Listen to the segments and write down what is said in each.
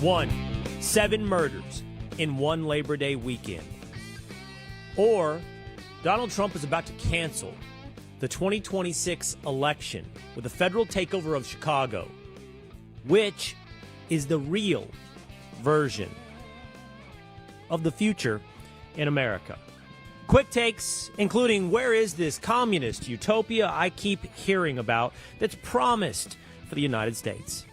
1. 7 murders in one Labor Day weekend. Or Donald Trump is about to cancel the 2026 election with a federal takeover of Chicago. Which is the real version of the future in America? Quick takes, including where is this communist utopia I keep hearing about that's promised for the United States?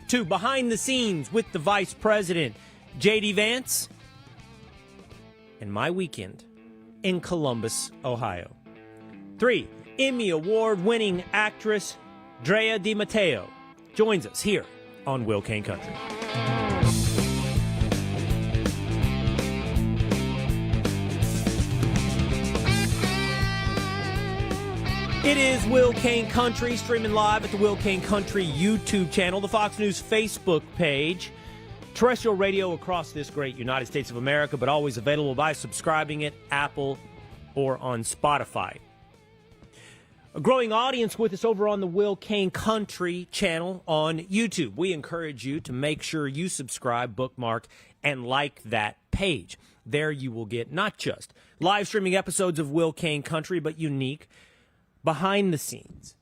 2, behind the scenes with the Vice President, JD Vance, and my weekend in Columbus, Ohio. 3, Emmy Award-winning actress Drea de Matteo joins us here on Will Cain Country. It is Will Cain Country, streaming live at the Will Cain Country YouTube channel, the Fox News Facebook page, terrestrial radio across this great United States of America, but always available by subscribing at Apple or on Spotify. A growing audience with us over on the Will Cain Country channel on YouTube. We encourage you to make sure you subscribe, bookmark, and like that page. There you will get not just live streaming episodes of Will Cain Country, but unique behind-the-scenes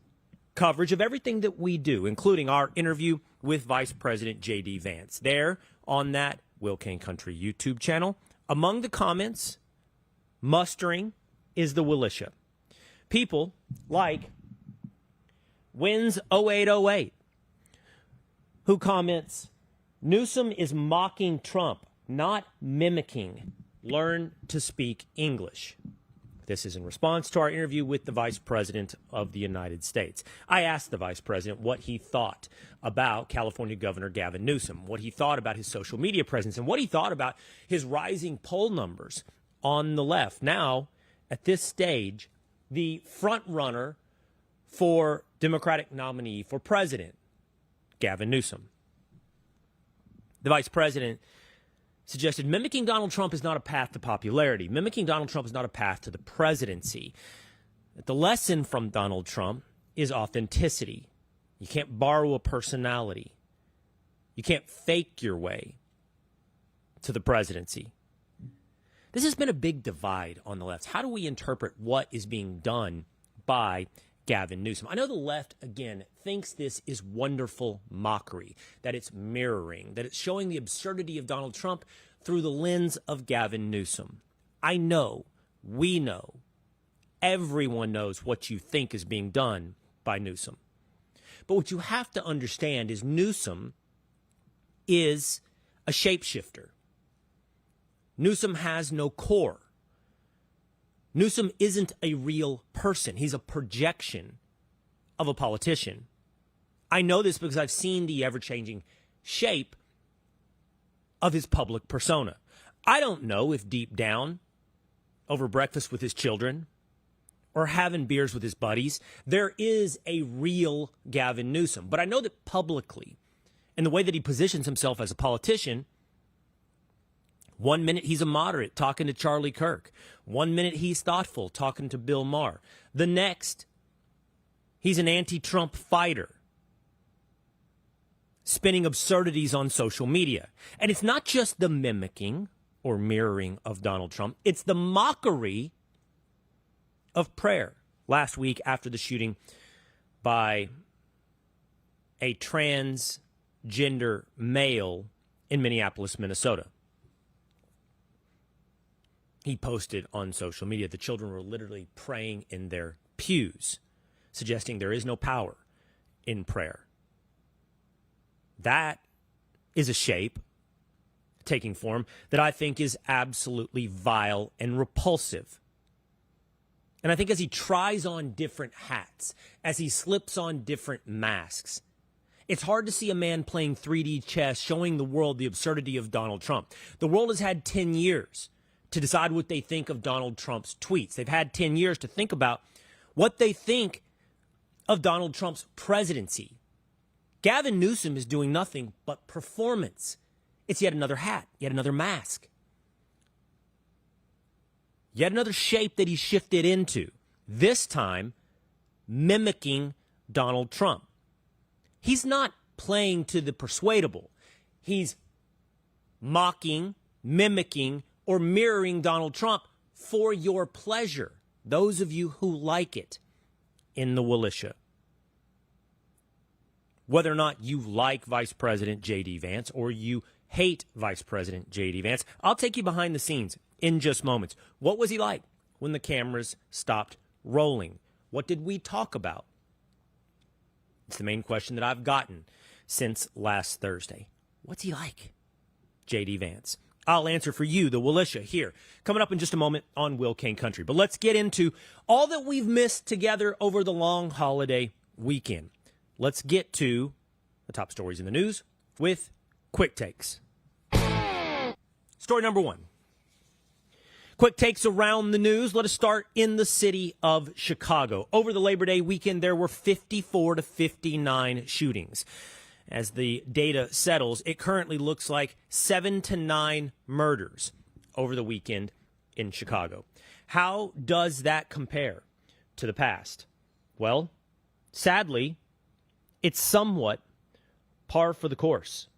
coverage of everything that we do, including our interview with Vice President J.D. Vance. There on that Will Cain Country YouTube channel, among the comments, mustering is the Willisha. People like Wins0808, who comments, Newsom is mocking Trump, not mimicking. Learn to speak English. This is in response to our interview with the Vice President of the United States. I asked the Vice President what he thought about California Governor Gavin Newsom, what he thought about his social media presence, and what he thought about his rising poll numbers on the left. Now, at this stage, the front runner for Democratic nominee for president, Gavin Newsom. The Vice President suggested mimicking Donald Trump is not a path to popularity. Mimicking Donald Trump is not a path to the presidency. The lesson from Donald Trump is authenticity. You can't borrow a personality. You can't fake your way to the presidency. This has been a big divide on the left. How do we interpret what is being done by Gavin Newsom? I know the left, again, thinks this is wonderful mockery, that it's mirroring, that it's showing the absurdity of Donald Trump through the lens of Gavin Newsom. I know, we know, everyone knows what you think is being done by Newsom. But what you have to understand is Newsom is a shapeshifter. Newsom has no core. Newsom isn't a real person. He's a projection of a politician. I know this because I've seen the ever-changing shape of his public persona. I don't know if deep down, over breakfast with his children or having beers with his buddies, there is a real Gavin Newsom. But I know that publicly, in the way that he positions himself as a politician, 1 minute he's a moderate talking to Charlie Kirk. 1 minute he's thoughtful talking to Bill Maher. The next, he's an anti-Trump fighter spinning absurdities on social media. And it's not just the mimicking or mirroring of Donald Trump. It's the mockery of prayer. Last week after the shooting by a transgender male in Minneapolis, Minnesota. He posted on social media the children were literally praying in their pews, suggesting there is no power in prayer. That is a shape taking form that I think is absolutely vile and repulsive. And I think as he tries on different hats, as he slips on different masks, it's hard to see a man playing 3D chess showing the world the absurdity of Donald Trump. The world has had 10 years to decide what they think of Donald Trump's tweets. They've had 10 years to think about what they think of Donald Trump's presidency. Gavin Newsom is doing nothing but performance. It's yet another hat, yet another mask, yet another shape that he shifted into, this time mimicking Donald Trump. He's not playing to the persuadable. He's mocking, mimicking, or mirroring Donald Trump for your pleasure. Those of you who like it in the militia. Whether or not you like Vice President JD Vance or you hate Vice President JD Vance, I'll take you behind the scenes in just moments. What was he like when the cameras stopped rolling? What did we talk about? It's the main question that I've gotten since last Thursday. What's he like, JD Vance? I'll answer for you, the militia, here. Coming up in just a moment on Will Cain Country. But let's get into all that we've missed together over the long holiday weekend. Let's get to the top stories in the news with quick takes. Story number one. Quick takes around the news. Let us start in the city of Chicago. Over the Labor Day weekend, there were 54 to 59 shootings. As the data settles, it currently looks like 7 to 9 murders over the weekend in Chicago. How does that compare to the past? Well, sadly, it's somewhat par for the course.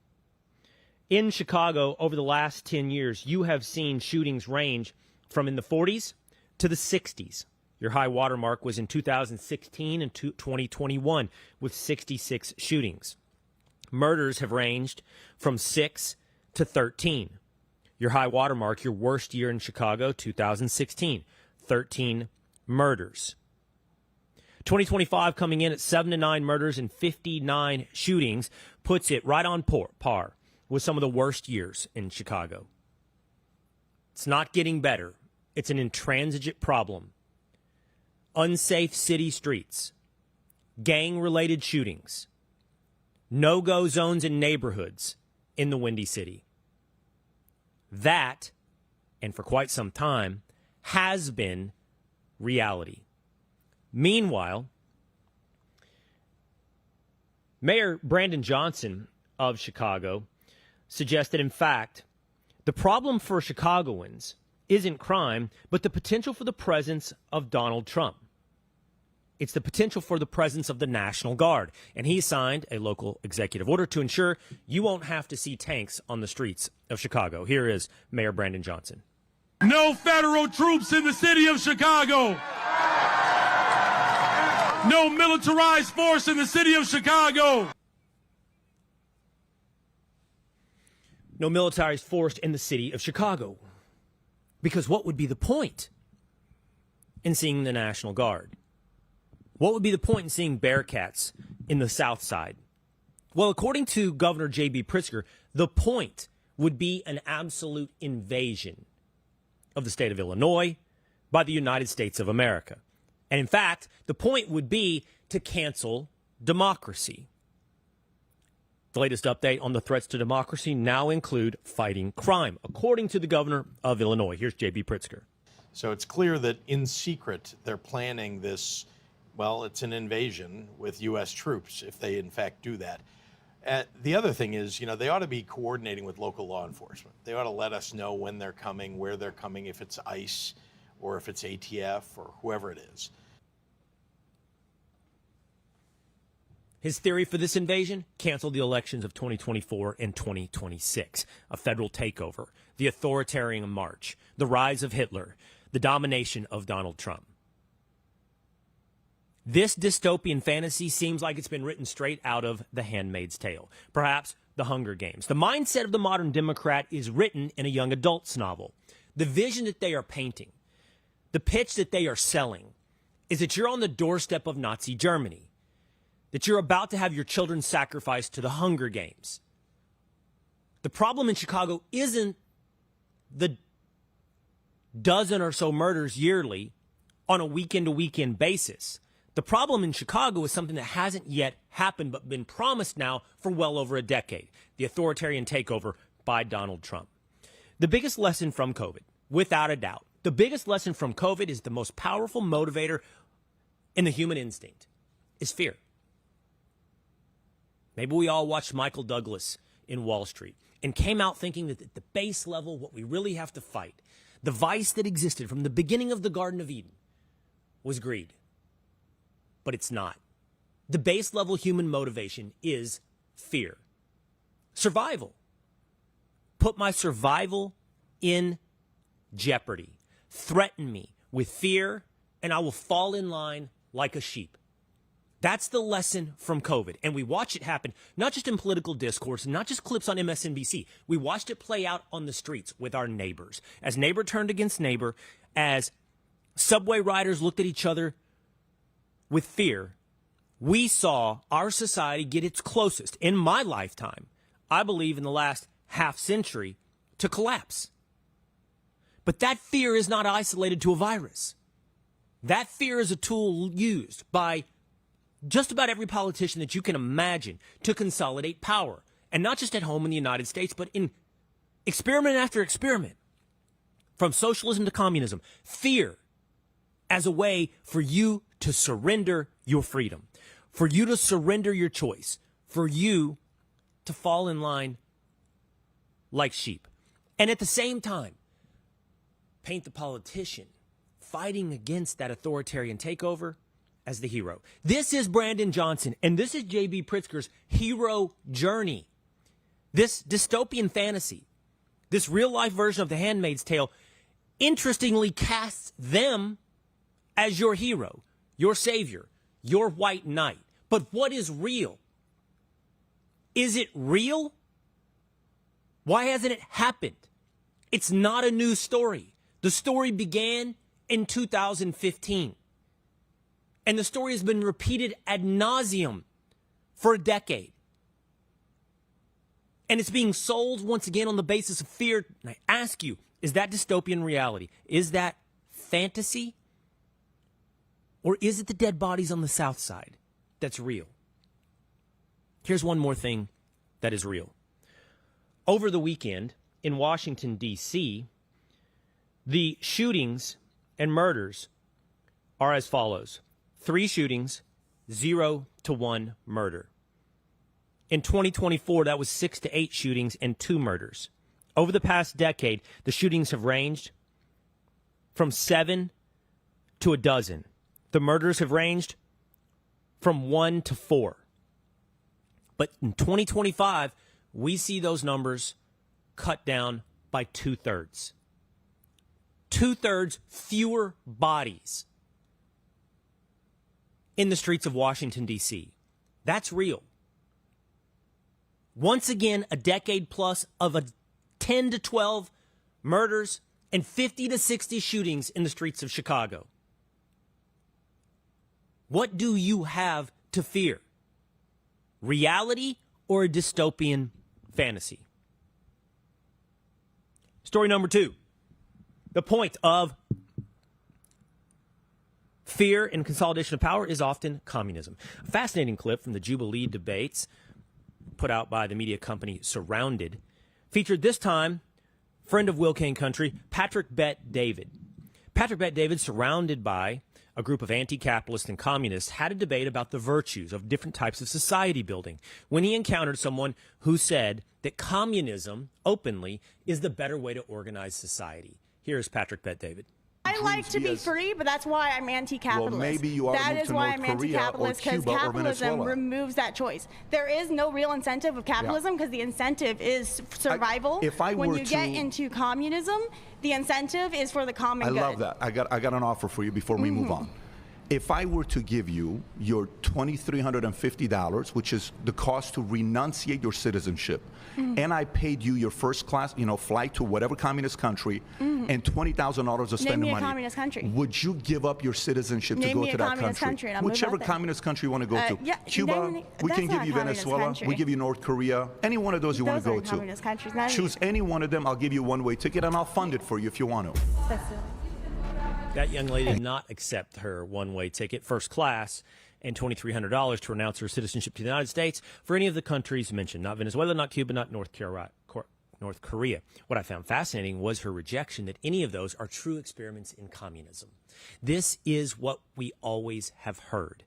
In Chicago, over the last 10 years, you have seen shootings range from in the 40s to the 60s. Your high water mark was in 2016 and 2021 with 66 shootings. Murders have ranged from 6 to 13. Your high water mark, your worst year in Chicago, 2016, 13 murders. 2025 coming in at 7 to 9 murders and 59 shootings puts it right on par with some of the worst years in Chicago. It's not getting better. It's an intransigent problem. Unsafe city streets, gang-related shootings, no-go zones in neighborhoods in the Windy City. That, and for quite some time, has been reality. Meanwhile, Mayor Brandon Johnson of Chicago suggested, in fact, the problem for Chicagoans isn't crime, but the potential for the presence of Donald Trump. It's the potential for the presence of the National Guard. And he signed a local executive order to ensure you won't have to see tanks on the streets of Chicago. Here is Mayor Brandon Johnson. No federal troops in the city of Chicago. No militarized force in the city of Chicago. No militarized force in the city of Chicago. Because what would be the point in seeing the National Guard? What would be the point in seeing Bearcats in the South Side? Well, according to Governor J.B. Pritzker, the point would be an absolute invasion of the state of Illinois by the United States of America. And in fact, the point would be to cancel democracy. The latest update on the threats to democracy now include fighting crime, according to the governor of Illinois. Here's J.B. Pritzker. So it's clear that in secret they're planning this. Well, it's an invasion with U.S. troops if they, in fact, do that. The other thing is, they ought to be coordinating with local law enforcement. They ought to let us know when they're coming, where they're coming, if it's ICE or if it's ATF or whoever it is. His theory for this invasion? Cancel the elections of 2024 and 2026. A federal takeover, the authoritarian march, the rise of Hitler, the domination of Donald Trump. This dystopian fantasy seems like it's been written straight out of The Handmaid's Tale, perhaps The Hunger Games. The mindset of the modern Democrat is written in a young adult's novel. The vision that they are painting, the pitch that they are selling, is that you're on the doorstep of Nazi Germany, that you're about to have your children sacrificed to the Hunger Games. The problem in Chicago isn't the dozen or so murders yearly on a weekend-to-weekend basis. The problem in Chicago is something that hasn't yet happened but been promised now for well over a decade, the authoritarian takeover by Donald Trump. The biggest lesson from COVID, without a doubt, the biggest lesson from COVID is the most powerful motivator in the human instinct is fear. Maybe we all watched Michael Douglas in Wall Street and came out thinking that at the base level, what we really have to fight, the vice that existed from the beginning of the Garden of Eden, was greed. But it's not. The base level human motivation is fear. Survival. put my survival in jeopardy, threaten me with fear, and I will fall in line like a sheep. That's the lesson from COVID. And we watch it happen, not just in political discourse, not just clips on MSNBC. We watched it play out on the streets with our neighbors. As neighbor turned against neighbor, as subway riders looked at each other with fear, we saw our society get its closest, in my lifetime, I believe in the last half century, to collapse. But that fear is not isolated to a virus. That fear is a tool used by just about every politician that you can imagine to consolidate power. And not just at home in the United States, but in experiment after experiment. From socialism to communism. Fear as a way for you to surrender your freedom. For you to surrender your choice. For you to fall in line like sheep. And at the same time, paint the politician fighting against that authoritarian takeover as the hero. This is Brandon Johnson, and this is J.B. Pritzker's hero journey. This dystopian fantasy, this real-life version of The Handmaid's Tale, interestingly casts them as your hero, your savior, your white knight. But what is real? Is it real? Why hasn't it happened? It's not a new story. The story began in 2015. And the story has been repeated ad nauseum for a decade. And it's being sold once again on the basis of fear. And I ask you, is that dystopian reality? Is that fantasy? Or is it the dead bodies on the South Side that's real? Here's one more thing that is real. Over the weekend in Washington, D.C., the shootings and murders are as follows. 3 shootings, 0 to 1 murder. In 2024, that was 6 to 8 shootings and 2 murders. Over the past decade, the shootings have ranged from 7 to a dozen. The murders have ranged from 1 to 4. But in 2025, we see those numbers cut down by 2/3. 2/3 fewer bodies in the streets of Washington, D.C. That's real. Once again, a decade plus of 10 to 12 murders and 50 to 60 shootings in the streets of Chicago. What do you have to fear? Reality or a dystopian fantasy? Story number 2. The point of fear and consolidation of power is often communism. A fascinating clip from the Jubilee debates put out by the media company Surrounded featured this time friend of Will Kane Country, Patrick Bet-David. Patrick Bet-David, surrounded by a group of anti-capitalists and communists, had a debate about the virtues of different types of society building when he encountered someone who said that communism, openly, is the better way to organize society. Here's Patrick Bet-David. I like to be free, but that's why I'm anti-capitalist. Well, maybe you ought to move to North Korea or Cuba or capitalism removes that choice. There is no real incentive of capitalism because the incentive is survival. When you get into communism, the incentive is for the common good. I love that. I got an offer for you before we move on. If I were to give you your $2,350, which is the cost to renunciate your citizenship, and I paid you your first class, flight to whatever communist country, and $20,000 to spend the money. Name me a communist country. Would you give up your citizenship to go to that country? Whichever communist country you want to go to. Yeah, Cuba, we can give you Venezuela, we give you North Korea, any one of those you want to go to. Communist countries. Choose any one of them, I'll give you a one-way ticket, and I'll fund it for you if you want to. That's it. That young lady did not accept her one-way ticket, first class, and $2,300 to renounce her citizenship to the United States for any of the countries mentioned. Not Venezuela, not Cuba, not North Korea. What I found fascinating was her rejection that any of those are true experiments in communism. This is what we always have heard.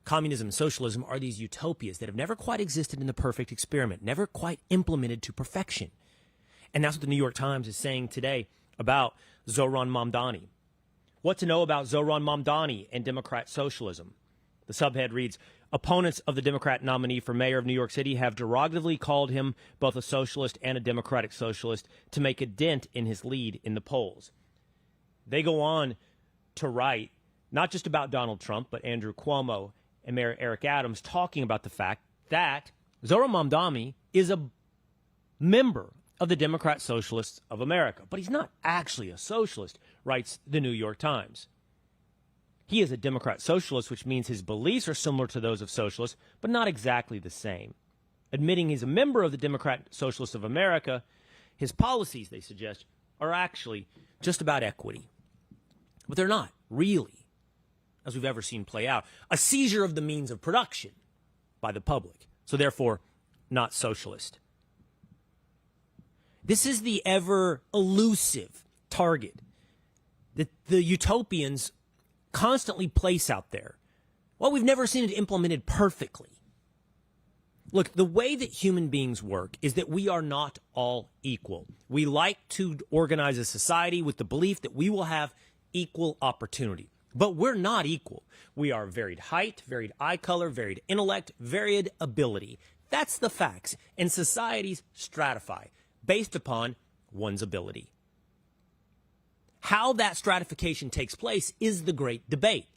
Communism and socialism are these utopias that have never quite existed in the perfect experiment, never quite implemented to perfection. And that's what the New York Times is saying today about Zohran Mamdani. What to know about Zohran Mamdani and Democrat socialism? The subhead reads, Opponents of the Democrat nominee for mayor of New York City have derogatively called him both a socialist and a democratic socialist to make a dent in his lead in the polls. They go on to write not just about Donald Trump, but Andrew Cuomo and Mayor Eric Adams, talking about the fact that Zohran Mamdani is a member of the Democrat Socialists of America. But he's not actually a socialist, writes the New York Times. He is a Democrat socialist, which means his beliefs are similar to those of socialists, but not exactly the same. Admitting he's a member of the Democrat Socialists of America, his policies, they suggest, are actually just about equity. But they're not, really, as we've ever seen play out. A seizure of the means of production by the public. So therefore, not socialist. This is the ever elusive target that the utopians constantly place out there. Well, we've never seen it implemented perfectly. Look, the way that human beings work is that we are not all equal. We like to organize a society with the belief that we will have equal opportunity. But we're not equal. We are varied height, varied eye color, varied intellect, varied ability. That's the facts. And societies stratify based upon one's ability. How that stratification takes place is the great debate.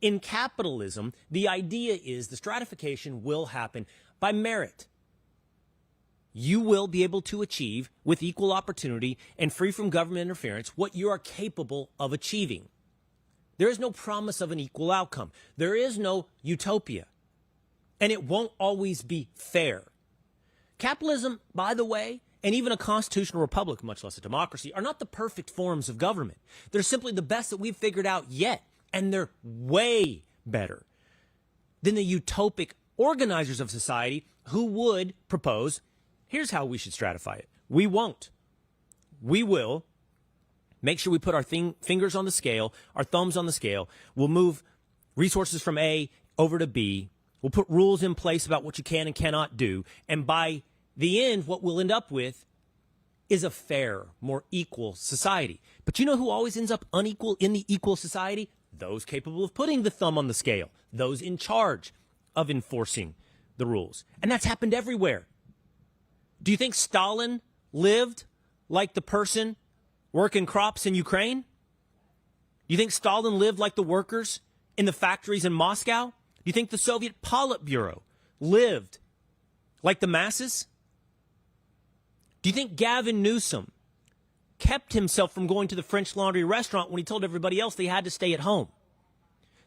In capitalism, the idea is the stratification will happen by merit. You will be able to achieve, with equal opportunity and free from government interference, what you are capable of achieving. There is no promise of an equal outcome. There is no utopia. And it won't always be fair. Capitalism, by the way, and even a constitutional republic, much less a democracy, are not the perfect forms of government. They're simply the best that we've figured out yet. And they're way better than the utopic organizers of society who would propose, here's how we should stratify it. We won't. We will make sure we put our fingers on the scale, our thumbs on the scale. We'll move resources from A over to B. We'll put rules in place about what you can and cannot do. And by the end, what we'll end up with is a fair, more equal society. But you know who always ends up unequal in the equal society? Those capable of putting the thumb on the scale. Those in charge of enforcing the rules. And that's happened everywhere. Do you think Stalin lived like the person working crops in Ukraine? Do you think Stalin lived like the workers in the factories in Moscow? Do you think the Soviet Politburo lived like the masses? Do you think Gavin Newsom kept himself from going to the French Laundry restaurant when he told everybody else they had to stay at home?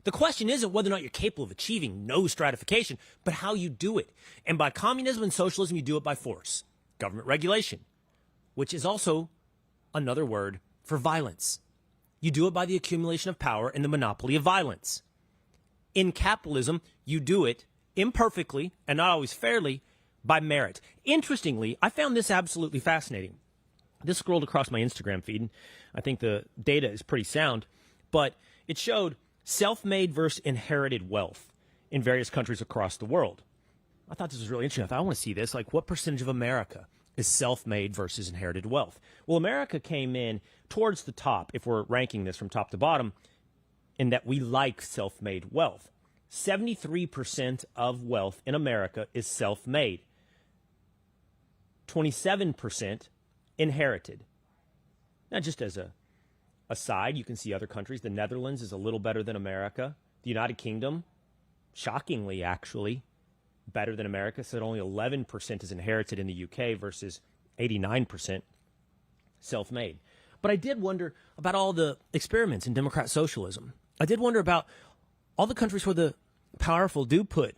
The question isn't whether or not you're capable of achieving no stratification, but how you do it. And by communism and socialism, you do it by force. Government regulation, which is also another word for violence. You do it by the accumulation of power and the monopoly of violence. In capitalism, you do it imperfectly and not always fairly by merit. Interestingly, I found this absolutely fascinating. This scrolled across my Instagram feed, and I think the data is pretty sound, but it showed self-made versus inherited wealth in various countries across the world. I thought this was really interesting. I thought, I want to see this. Like, what percentage of America is self-made versus inherited wealth? Well, America came in towards the top, if we're ranking this from top to bottom, in that we like self-made wealth. 73% of wealth in America is self-made. 27% inherited. Now, just as a aside, you can see other countries. The Netherlands is a little better than America. The United Kingdom, shockingly, actually, better than America. So only 11% is inherited in the UK versus 89% self-made. But I did wonder about all the experiments in democrat socialism. I did wonder about all the countries where the powerful do put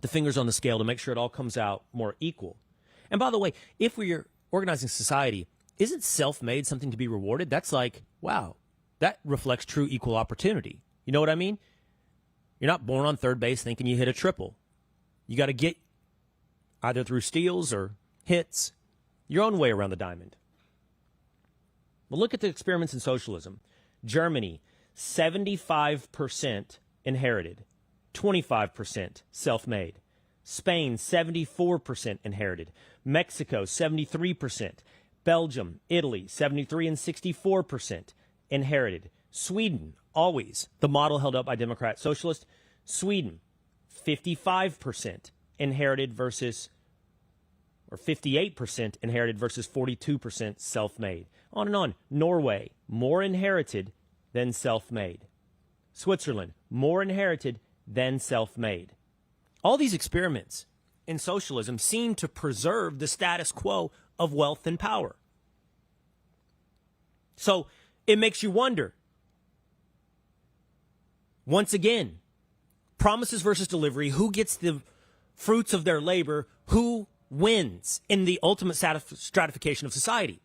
the fingers on the scale to make sure it all comes out more equal. And by the way, if we're organizing society, isn't self-made something to be rewarded? That's like, wow, that reflects true equal opportunity. You know what I mean? You're not born on third base thinking you hit a triple. You got to get, either through steals or hits, your own way around the diamond. Well, look at the experiments in socialism. Germany, 75% inherited, 25% self-made. Spain, 74% inherited. Mexico, 73%. Belgium, Italy, 73 and 64% inherited. Sweden, always the model held up by Democrat Socialists. Sweden, 55% inherited versus, or 58% inherited versus 42% self-made. On and on. Norway, more inherited than self-made. Switzerland, more inherited than self-made. All these experiments in socialism seem to preserve the status quo of wealth and power. So it makes you wonder, once again, promises versus delivery, who gets the fruits of their labor, who wins in the ultimate stratification of society.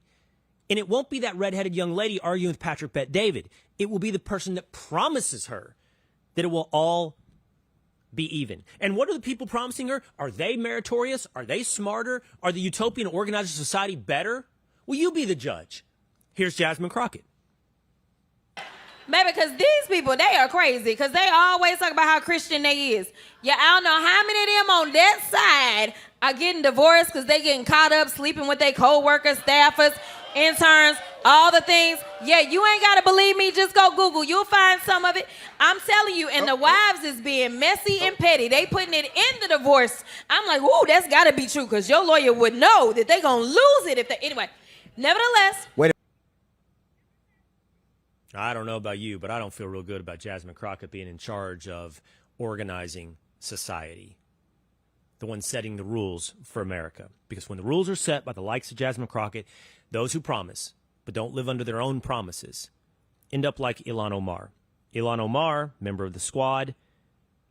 And it won't be that redheaded young lady arguing with Patrick Bet-David. It will be the person that promises her that it will all be even. And what are the people promising her? Are they meritorious? Are they smarter? Are the utopian organizers of society better? Will you be the judge? Here's Jasmine Crockett. Baby, because these people, they are crazy. Because they always talk about how Christian they is. Yeah, I don't know how many of them on that side are getting divorced because they getting caught up sleeping with their co-workers, staffers, interns, all the things. Yeah, you ain't got to believe me. Just go Google. You'll find some of it. I'm telling you. And the wives is being messy and petty. They putting it in the divorce. I'm like, ooh, that's got to be true because your lawyer would know that they going to lose it if they... Anyway, nevertheless... I don't know about you, but I don't feel real good about Jasmine Crockett being in charge of organizing society, the one setting the rules for America. Because when the rules are set by the likes of Jasmine Crockett, those who promise but don't live under their own promises end up like Ilhan Omar. Ilhan Omar, member of the Squad,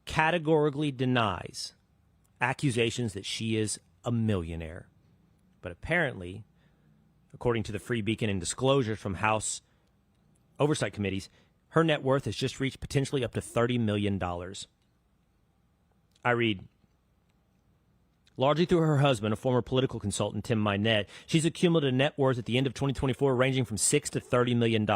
categorically denies accusations that she is a millionaire. But apparently, according to the Free Beacon and disclosures from House oversight committees, her net worth has just reached potentially up to $30 million. I read, largely through her husband, a former political consultant, Tim Minette, she's accumulated a net worth at the end of 2024 ranging from $6 to $30 million.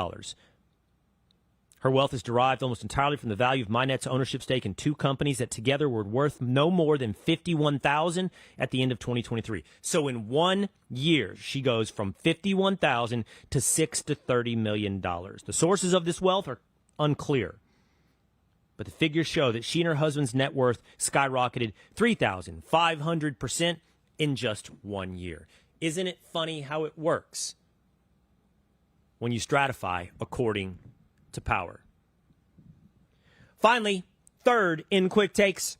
Her wealth is derived almost entirely from the value of Minette's ownership stake in two companies that together were worth no more than $51,000 at the end of 2023. So in 1 year, she goes from $51,000 to $6 to $30 million. The sources of this wealth are unclear, but the figures show that she and her husband's net worth skyrocketed 3,500% in just 1 year. Isn't it funny how it works when you stratify according to power? Finally, third in Quick Takes,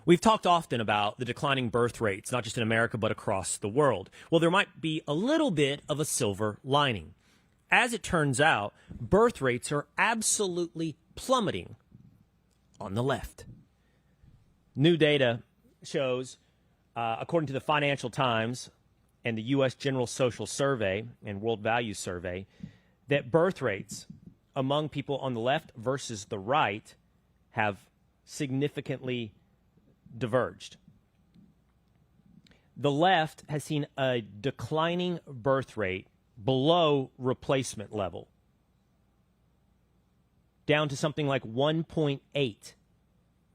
we've talked often about the declining birth rates, not just in America, but across the world. Well, there might be a little bit of a silver lining. As it turns out, birth rates are absolutely plummeting on the left. New data shows, according to the Financial Times and the U.S. General Social Survey and World Values Survey, that birth rates among people on the left versus the right have significantly diverged. The left has seen a declining birth rate below replacement level, down to something like 1.8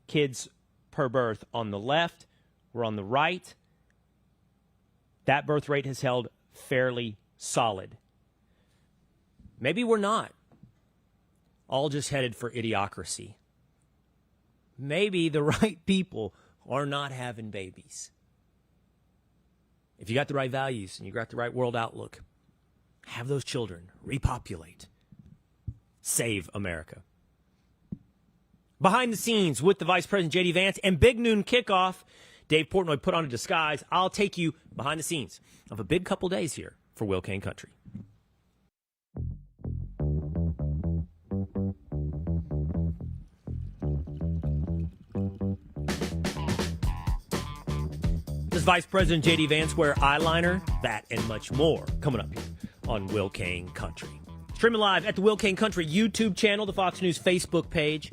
kids per birth on the left, where on the right, that birth rate has held fairly solid. Maybe we're not all just headed for idiocracy. Maybe the right people are not having babies. If you got the right values and you got the right world outlook, have those children, repopulate, save America. Behind the scenes with the Vice President JD Vance and Big Noon Kickoff, Dave Portnoy put on a disguise. I'll take you behind the scenes of a big couple days here for Will Cain Country. Does Vice President JD Vance wear eyeliner? That and much more coming up here on Will Cain Country. Streaming live at the Will Cain Country YouTube channel, the Fox News Facebook page,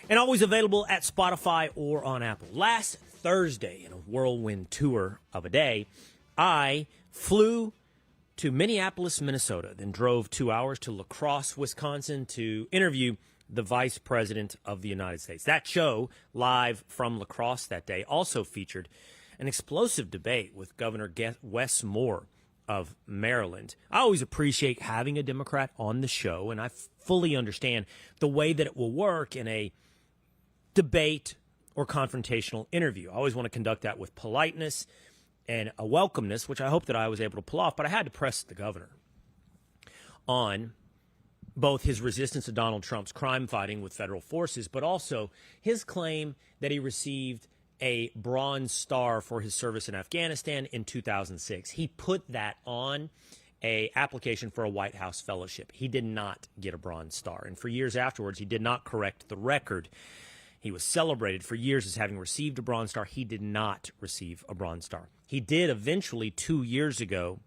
and always available at Spotify or on Apple. Last Thursday, in a whirlwind tour of a day, I flew to Minneapolis, Minnesota, then drove 2 hours to La Crosse, Wisconsin to interview the Vice President of the United States. That show, live from La Crosse that day, also featured an explosive debate with Governor Wes Moore of Maryland. I always appreciate having a Democrat on the show, and I fully understand the way that it will work in a debate or confrontational interview. I always want to conduct that with politeness and a welcomeness, which I hope that I was able to pull off, but I had to press the governor on both his resistance to Donald Trump's crime fighting with federal forces, but also his claim that he received a Bronze Star for his service in Afghanistan in 2006. He put that on a application for a White House fellowship. He did not get a Bronze Star, and for years afterwards, he did not correct the record. He was celebrated for years as having received a Bronze Star. He did not receive a Bronze Star. He did eventually 2 years ago,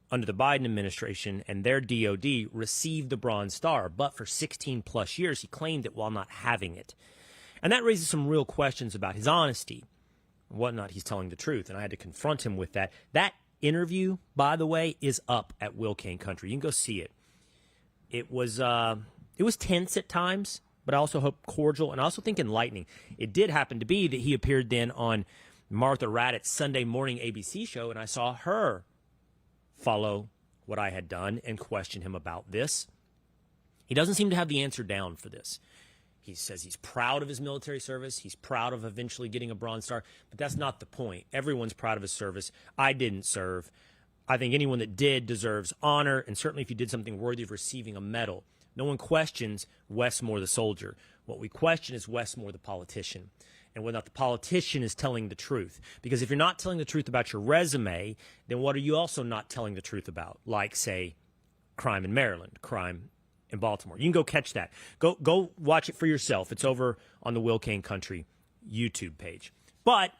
under the Biden administration and their DOD, receive the Bronze Star, but for 16 plus years, he claimed it while not having it. And that raises some real questions about his honesty, whether or not he's telling the truth, and I had to confront him with that. That interview, by the way, is up at Will Cain Country. You can go see it. It was tense at times, but I also hope cordial, and I also think enlightening. It did happen to be that he appeared then on Martha Raddat's Sunday morning ABC show, and I saw her follow what I had done and question him about this. He doesn't seem to have the answer down for this. He says he's proud of his military service. He's proud of eventually getting a Bronze Star, but that's not the point. Everyone's proud of his service. I didn't serve. I think anyone that did deserves honor, and certainly if you did something worthy of receiving a medal. No one questions Wes Moore the soldier. What we question is Wes Moore the politician, and whether or not the politician is telling the truth. Because if you're not telling the truth about your resume, then what are you also not telling the truth about? Like, say, crime in Maryland, crime in Baltimore. You can go catch that. Go watch it for yourself. It's over on the Will Cain Country YouTube page. But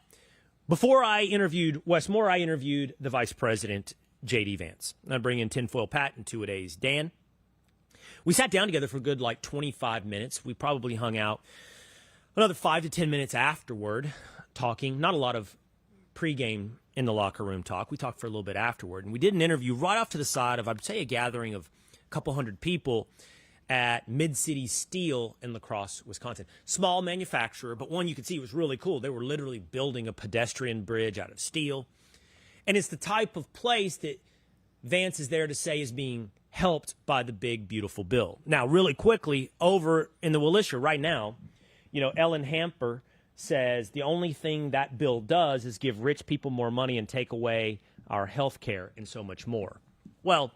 before I interviewed Wes Moore, I interviewed the Vice President, JD Vance. I bring in Tinfoil Pat and two-a-days Dan. We sat down together for a good 25 minutes. We probably hung out another 5 to 10 minutes afterward, talking. Not a lot of pregame in the locker room talk. We talked for a little bit afterward. And we did an interview right off to the side of, I'd say, a gathering of a couple hundred people at Mid-City Steel in La Crosse, Wisconsin. Small manufacturer, but one you could see was really cool. They were literally building a pedestrian bridge out of steel. And it's the type of place that Vance is there to say is being helped by the big, beautiful bill. Now, really quickly, over in the Willisher right now, Ellen Hamper says the only thing that bill does is give rich people more money and take away our health care and so much more. Well,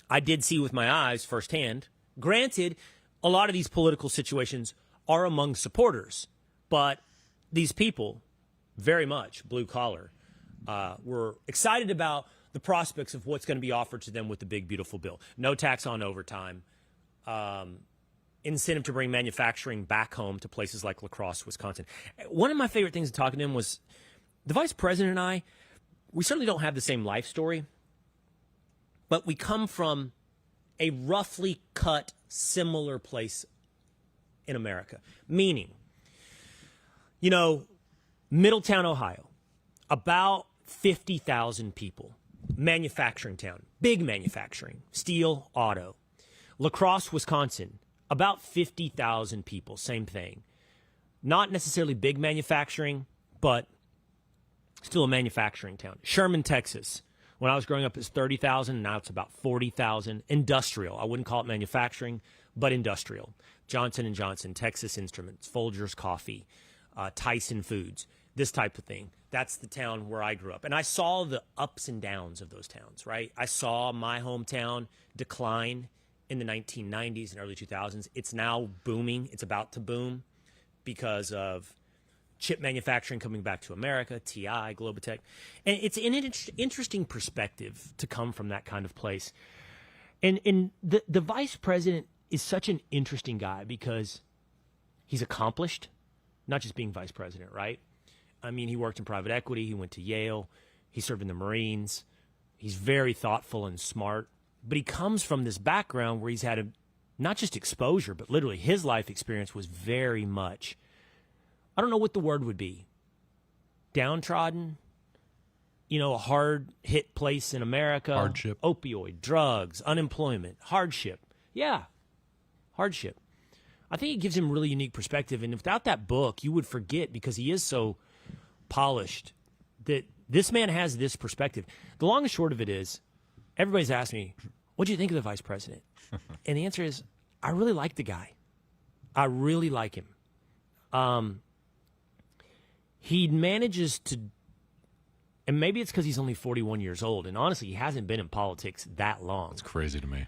I did see with my eyes firsthand. Granted, a lot of these political situations are among supporters, but these people, very much blue collar, were excited about the prospects of what's going to be offered to them with the big, beautiful bill. No tax on overtime, incentive to bring manufacturing back home to places like La Crosse, Wisconsin. One of my favorite things talking to him was the vice president and I, we certainly don't have the same life story, but we come from a roughly cut, similar place in America. Meaning, Middletown, Ohio, about 50,000 people. Manufacturing town, big manufacturing, steel, auto. La Crosse, Wisconsin, about 50,000 people, same thing. Not necessarily big manufacturing, but still a manufacturing town. Sherman, Texas, when I was growing up, it's 30,000. Now it's about 40,000. Industrial. I wouldn't call it manufacturing, but industrial. Johnson & Johnson, Texas Instruments, Folgers Coffee, Tyson Foods, this type of thing. That's the town where I grew up. And I saw the ups and downs of those towns, right? I saw my hometown decline in the 1990s and early 2000s. It's now booming. It's about to boom because of chip manufacturing coming back to America, TI, Globotech. And it's an interesting perspective to come from that kind of place. And the vice president is such an interesting guy because he's accomplished, not just being vice president, right? I mean, he worked in private equity. He went to Yale. He served in the Marines. He's very thoughtful and smart. But he comes from this background where he's had not just exposure, but literally his life experience was very much, I don't know what the word would be, downtrodden, a hard-hit place in America. Hardship. Opioid, drugs, unemployment, hardship. Yeah, hardship. I think it gives him really unique perspective. And without that book, you would forget, because he is so polished, that this man has this perspective. The long and short of it is, everybody's asked me, what do you think of the vice president? And the answer is, I really like the guy. I really like him. He manages to, and maybe it's because he's only 41 years old, and honestly, he hasn't been in politics that long. It's crazy to me.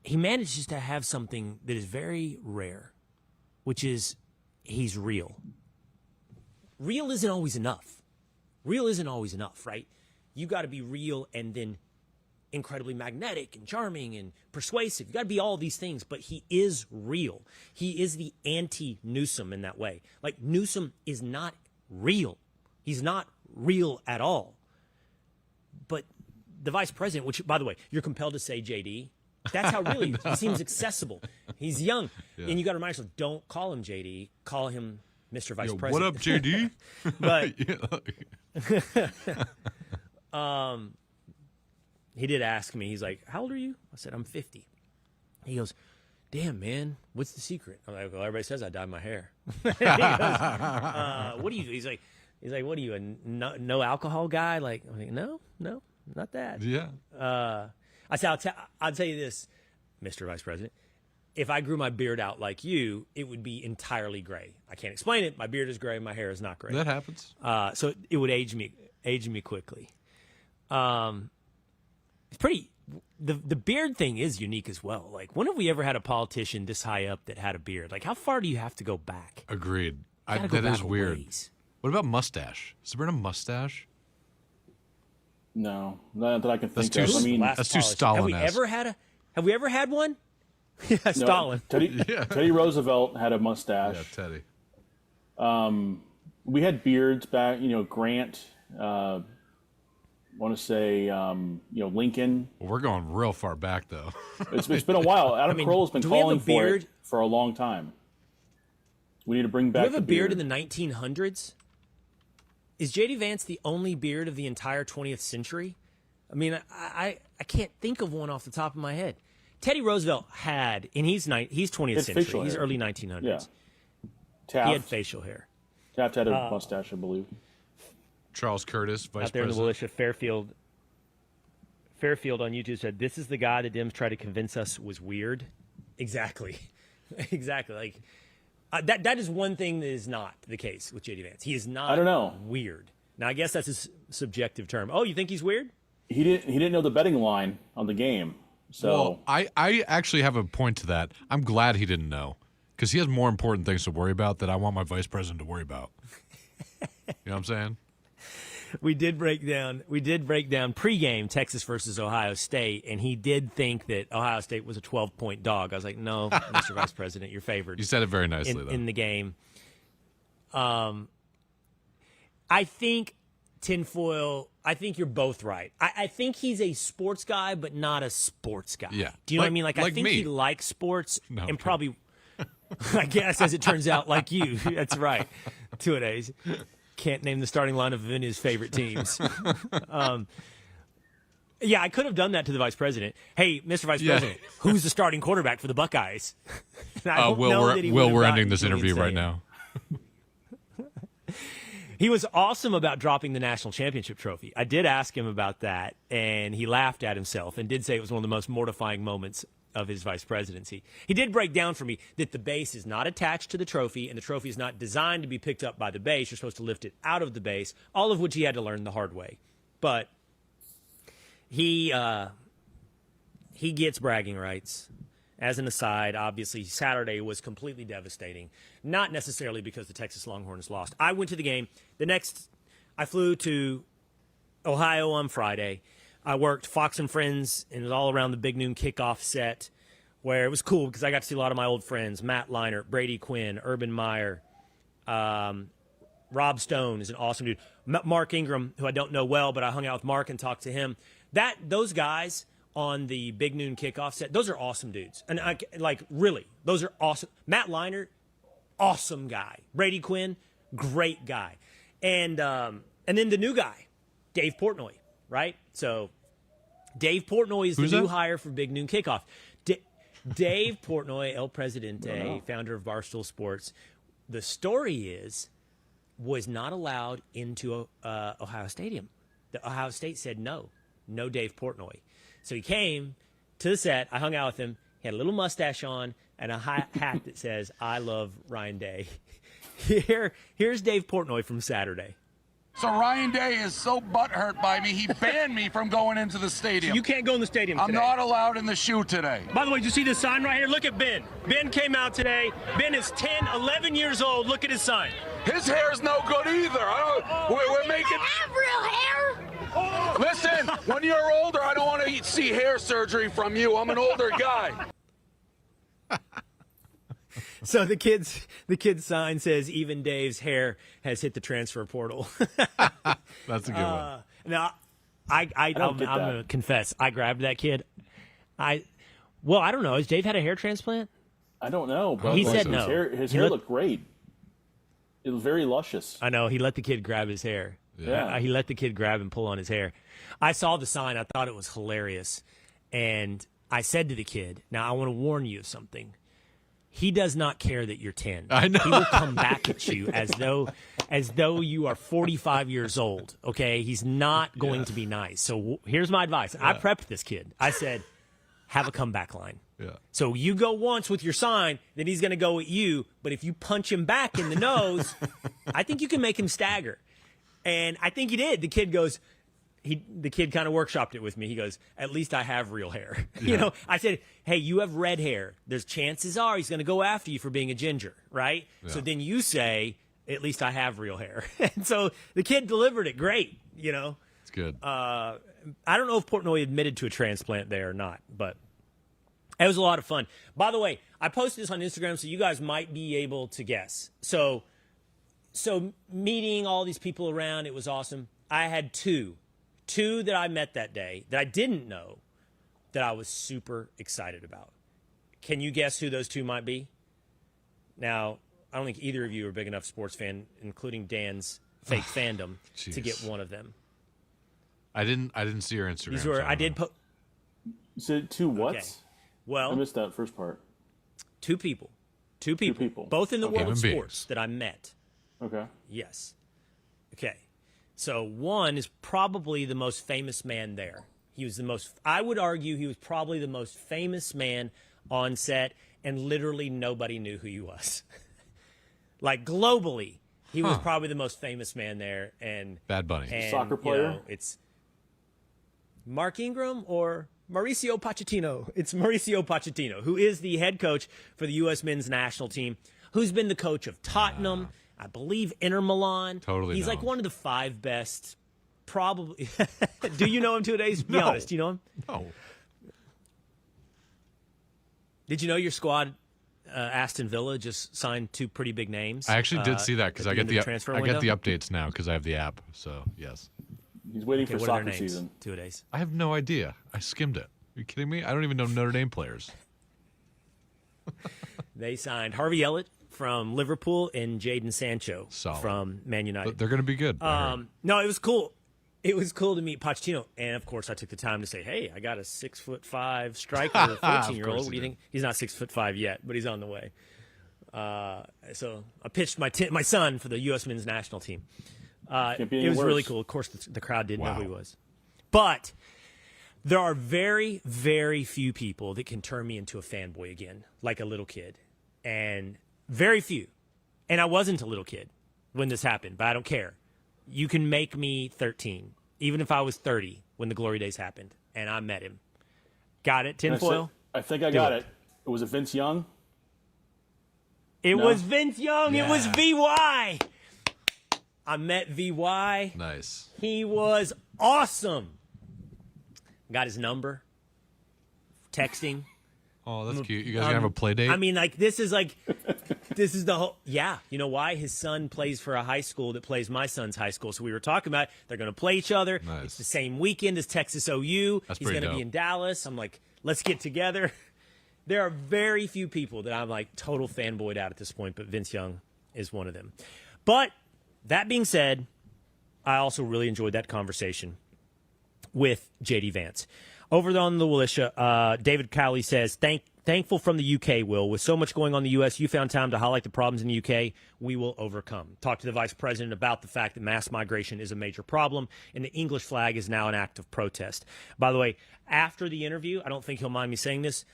He manages to have something that is very rare, which is he's real. Real isn't always enough. Real isn't always enough, right? You got to be real and then incredibly magnetic and charming and persuasive. You got to be all these things, but he is real. He is the anti-Newsom in that way. Like, Newsom is not real. He's not real at all. But the vice president, which, by the way, you're compelled to say JD, that's how really he seems accessible. He's young. Yeah. And you got to remind yourself, don't call him JD. Call him Mr. Vice President. What up, JD? But he did ask me, he's like, how old are you? I said, I'm 50. He goes, damn, man, what's the secret? I'm like, well, everybody says I dyed my hair. He goes, what do you do? He's like, what are you, a no alcohol guy? Like, I'm like, no, not that. Yeah. I said, I'll tell you this, Mr. Vice President. If I grew my beard out like you, it would be entirely gray. I can't explain it. My beard is gray. My hair is not gray. That happens. So it would age me quickly. It's pretty. The beard thing is unique as well. Like, when have we ever had a politician this high up that had a beard? Like, how far do you have to go back? Agreed. That is weird. Ways. What about mustache? Is there a mustache? No, not that I can think of. I mean, that's too Stalin-esque. Have we ever had one? Yeah, no, Stalin. Teddy Roosevelt had a mustache. Yeah, Teddy. We had beards back. Grant. Want to say, Lincoln. Well, we're going real far back, though. It's been a while. Adam Kroll's been calling for it for a long time. We need to bring back. Do we have a beard in the 1900s? Is JD Vance the only beard of the entire 20th century? I mean, I can't think of one off the top of my head. Teddy Roosevelt had, and he's 20th century. He's early 1900s. Yeah. Taft, he had facial hair. Taft had a mustache, I believe. Charles Curtis, vice out there president. In the militia, Fairfield on YouTube said, "This is the guy the Dems tried to convince us was weird." Exactly. Like that is one thing that is not the case with JD Vance. He is not. I don't know. Weird. Now I guess that's a subjective term. Oh, you think he's weird? He didn't know the betting line on the game. So well, I actually have a point to that. I'm glad he didn't know, because he has more important things to worry about that I want my vice president to worry about. You know what I'm saying? We did break down pregame Texas versus Ohio State, and he did think that Ohio State was a 12-point dog. I was like, no, Mr. Vice President, you're favored. You said it very nicely, though. In the game. I think tinfoil. I think you're both right. I think he's a sports guy, but not a sports guy. Yeah. Do you know what I mean? Like I think me. he likes sports and probably, I guess, as it turns out, like you. That's right. Two-a-days. Can't name the starting line of his favorite teams. Yeah, I could have done that to the vice president. Hey, Mr. Vice President, who's the starting quarterback for the Buckeyes? We're ending this interview right now. He was awesome about dropping the national championship trophy. I did ask him about that, and he laughed at himself and did say it was one of the most mortifying moments of his vice presidency. He did break down for me that the base is not attached to the trophy, and the trophy is not designed to be picked up by the base. You're supposed to lift it out of the base, all of which he had to learn the hard way. But he gets bragging rights. As an aside, obviously, Saturday was completely devastating. Not necessarily because the Texas Longhorns lost. I went to the game. I flew to Ohio on Friday. I worked Fox and Friends, and it was all around the Big Noon kickoff set, where it was cool because I got to see a lot of my old friends, Matt Leinart, Brady Quinn, Urban Meyer, Rob Stone is an awesome dude. Mark Ingram, who I don't know well, but I hung out with Mark and talked to him. Those guys on the Big Noon kickoff set, those are awesome dudes. And really, those are awesome. Matt Leinart, awesome guy. Brady Quinn, great guy. And then the new guy, Dave Portnoy, right? So Dave Portnoy is the new hire for Big Noon Kickoff. Dave Portnoy, El Presidente, founder of Barstool Sports. The story was not allowed into Ohio Stadium. The Ohio State said no Dave Portnoy. So he came to the set. I hung out with him. He had a little mustache on and a hat that says, "I love Ryan Day." Here's Dave Portnoy from Saturday. So Ryan Day is so butthurt by me, he banned me from going into the stadium. You can't go in the stadium today. I'm not allowed in the shoe today. By the way, did you see this sign right here? Look at Ben. Ben came out today. Ben is 10, 11 years old. Look at his sign. His hair's no good either. We're making... have real hair. Listen, when you're older, I don't want to see hair surgery from you. I'm an older guy. So the kid's sign says, "Even Dave's hair has hit the transfer portal." That's a good one. Now, I'm gonna confess, I grabbed that kid. I don't know. Has Dave had a hair transplant? I don't know, but he said no. His hair looked great. It was very luscious. I know. He let the kid grab his hair. Yeah. He let the kid grab and pull on his hair. I saw the sign. I thought it was hilarious, and I said to the kid, "Now I want to warn you of something. He does not care that you're 10. I know. He will come back at you as though you are 45 years old, okay? He's not going to be nice. So here's my advice. I prepped this kid. I said, have a comeback line. Yeah. So you go once with your sign, then he's going to go at you. But if you punch him back in the nose, I think you can make him stagger. And I think he did. The kid goes... The kid kind of workshopped it with me. He goes, "At least I have real hair." Yeah. I said, "Hey, you have red hair. There's chances are he's going to go after you for being a ginger, right?" Yeah. So then you say, "At least I have real hair." And so the kid delivered it great, It's good. I don't know if Portnoy admitted to a transplant there or not, but it was a lot of fun. By the way, I posted this on Instagram, so you guys might be able to guess. So meeting all these people around, it was awesome. I had two that I met that day that I didn't know that I was super excited about. Can you guess who those two might be? Now, I don't think either of you are a big enough sports fan, including Dan's fake fandom, to get one of them. I didn't see your Instagram. These were, I did put. So two what? Okay. Well, I missed that first part. Two people, both in the world of sports that I met. Okay. Yes. Okay. So one is probably the most famous man there. I would argue he was probably the most famous man on set, and literally nobody knew who he was. Like globally, he was probably the most famous man there. And Bad Bunny. And, soccer player? It's Mark Ingram or Mauricio Pochettino. It's Mauricio Pochettino, who is the head coach for the U.S. men's national team, who's been the coach of Tottenham, I believe Inter Milan. Totally. He's like one of the 5 best, probably. Do you know him 2 days? Be honest. Do you know him? No. Did you know your squad, Aston Villa, just signed 2 pretty big names? I actually did see that because I get the updates now because I have the app. So yes. He's waiting for what are soccer their names? season. 2 days. I have no idea. I skimmed it. Are you kidding me? I don't even know Notre Dame players. They signed Harvey Elliott from Liverpool and Jadon Sancho from Man United. But they're going to be good. No, it was cool. It was cool to meet Pochettino. And, of course, I took the time to say, hey, I got a 6'5" striker, 14-year-old. What do you think? He's not 6'5" yet, but he's on the way. So I pitched my son for the U.S. men's national team. It was really cool. Of course, the crowd didn't know who he was. But there are very, very few people that can turn me into a fanboy again, like a little kid. And very few. And I wasn't a little kid when this happened, but I don't care. You can make me 13, even if I was 30 when the Glory Days happened, and I met him. Got it, tinfoil? I think I got it. Was it Vince Young? It was Vince Young. Yeah. It was VY. I met VY. Nice. He was awesome. Got his number. Texting. Oh, that's cute. You guys gonna have a play date? I mean, this is the whole. Yeah, you know why? His son plays for a high school that plays my son's high school. So we were talking about they're going to play each other. Nice. It's the same weekend as Texas OU. That's He's pretty going to be dope. in Dallas. I'm like, let's get together. There are very few people that I'm like total fanboyed out at this point, but Vince Young is one of them. But that being said, I also really enjoyed that conversation with JD Vance. Over on the Willisha, David Cowley says, thankful from the UK, Will. With so much going on in the U.S., you found time to highlight the problems in the UK. We will overcome. Talk to the vice president about the fact that mass migration is a major problem, and the English flag is now an act of protest. By the way, after the interview, I don't think he'll mind me saying this,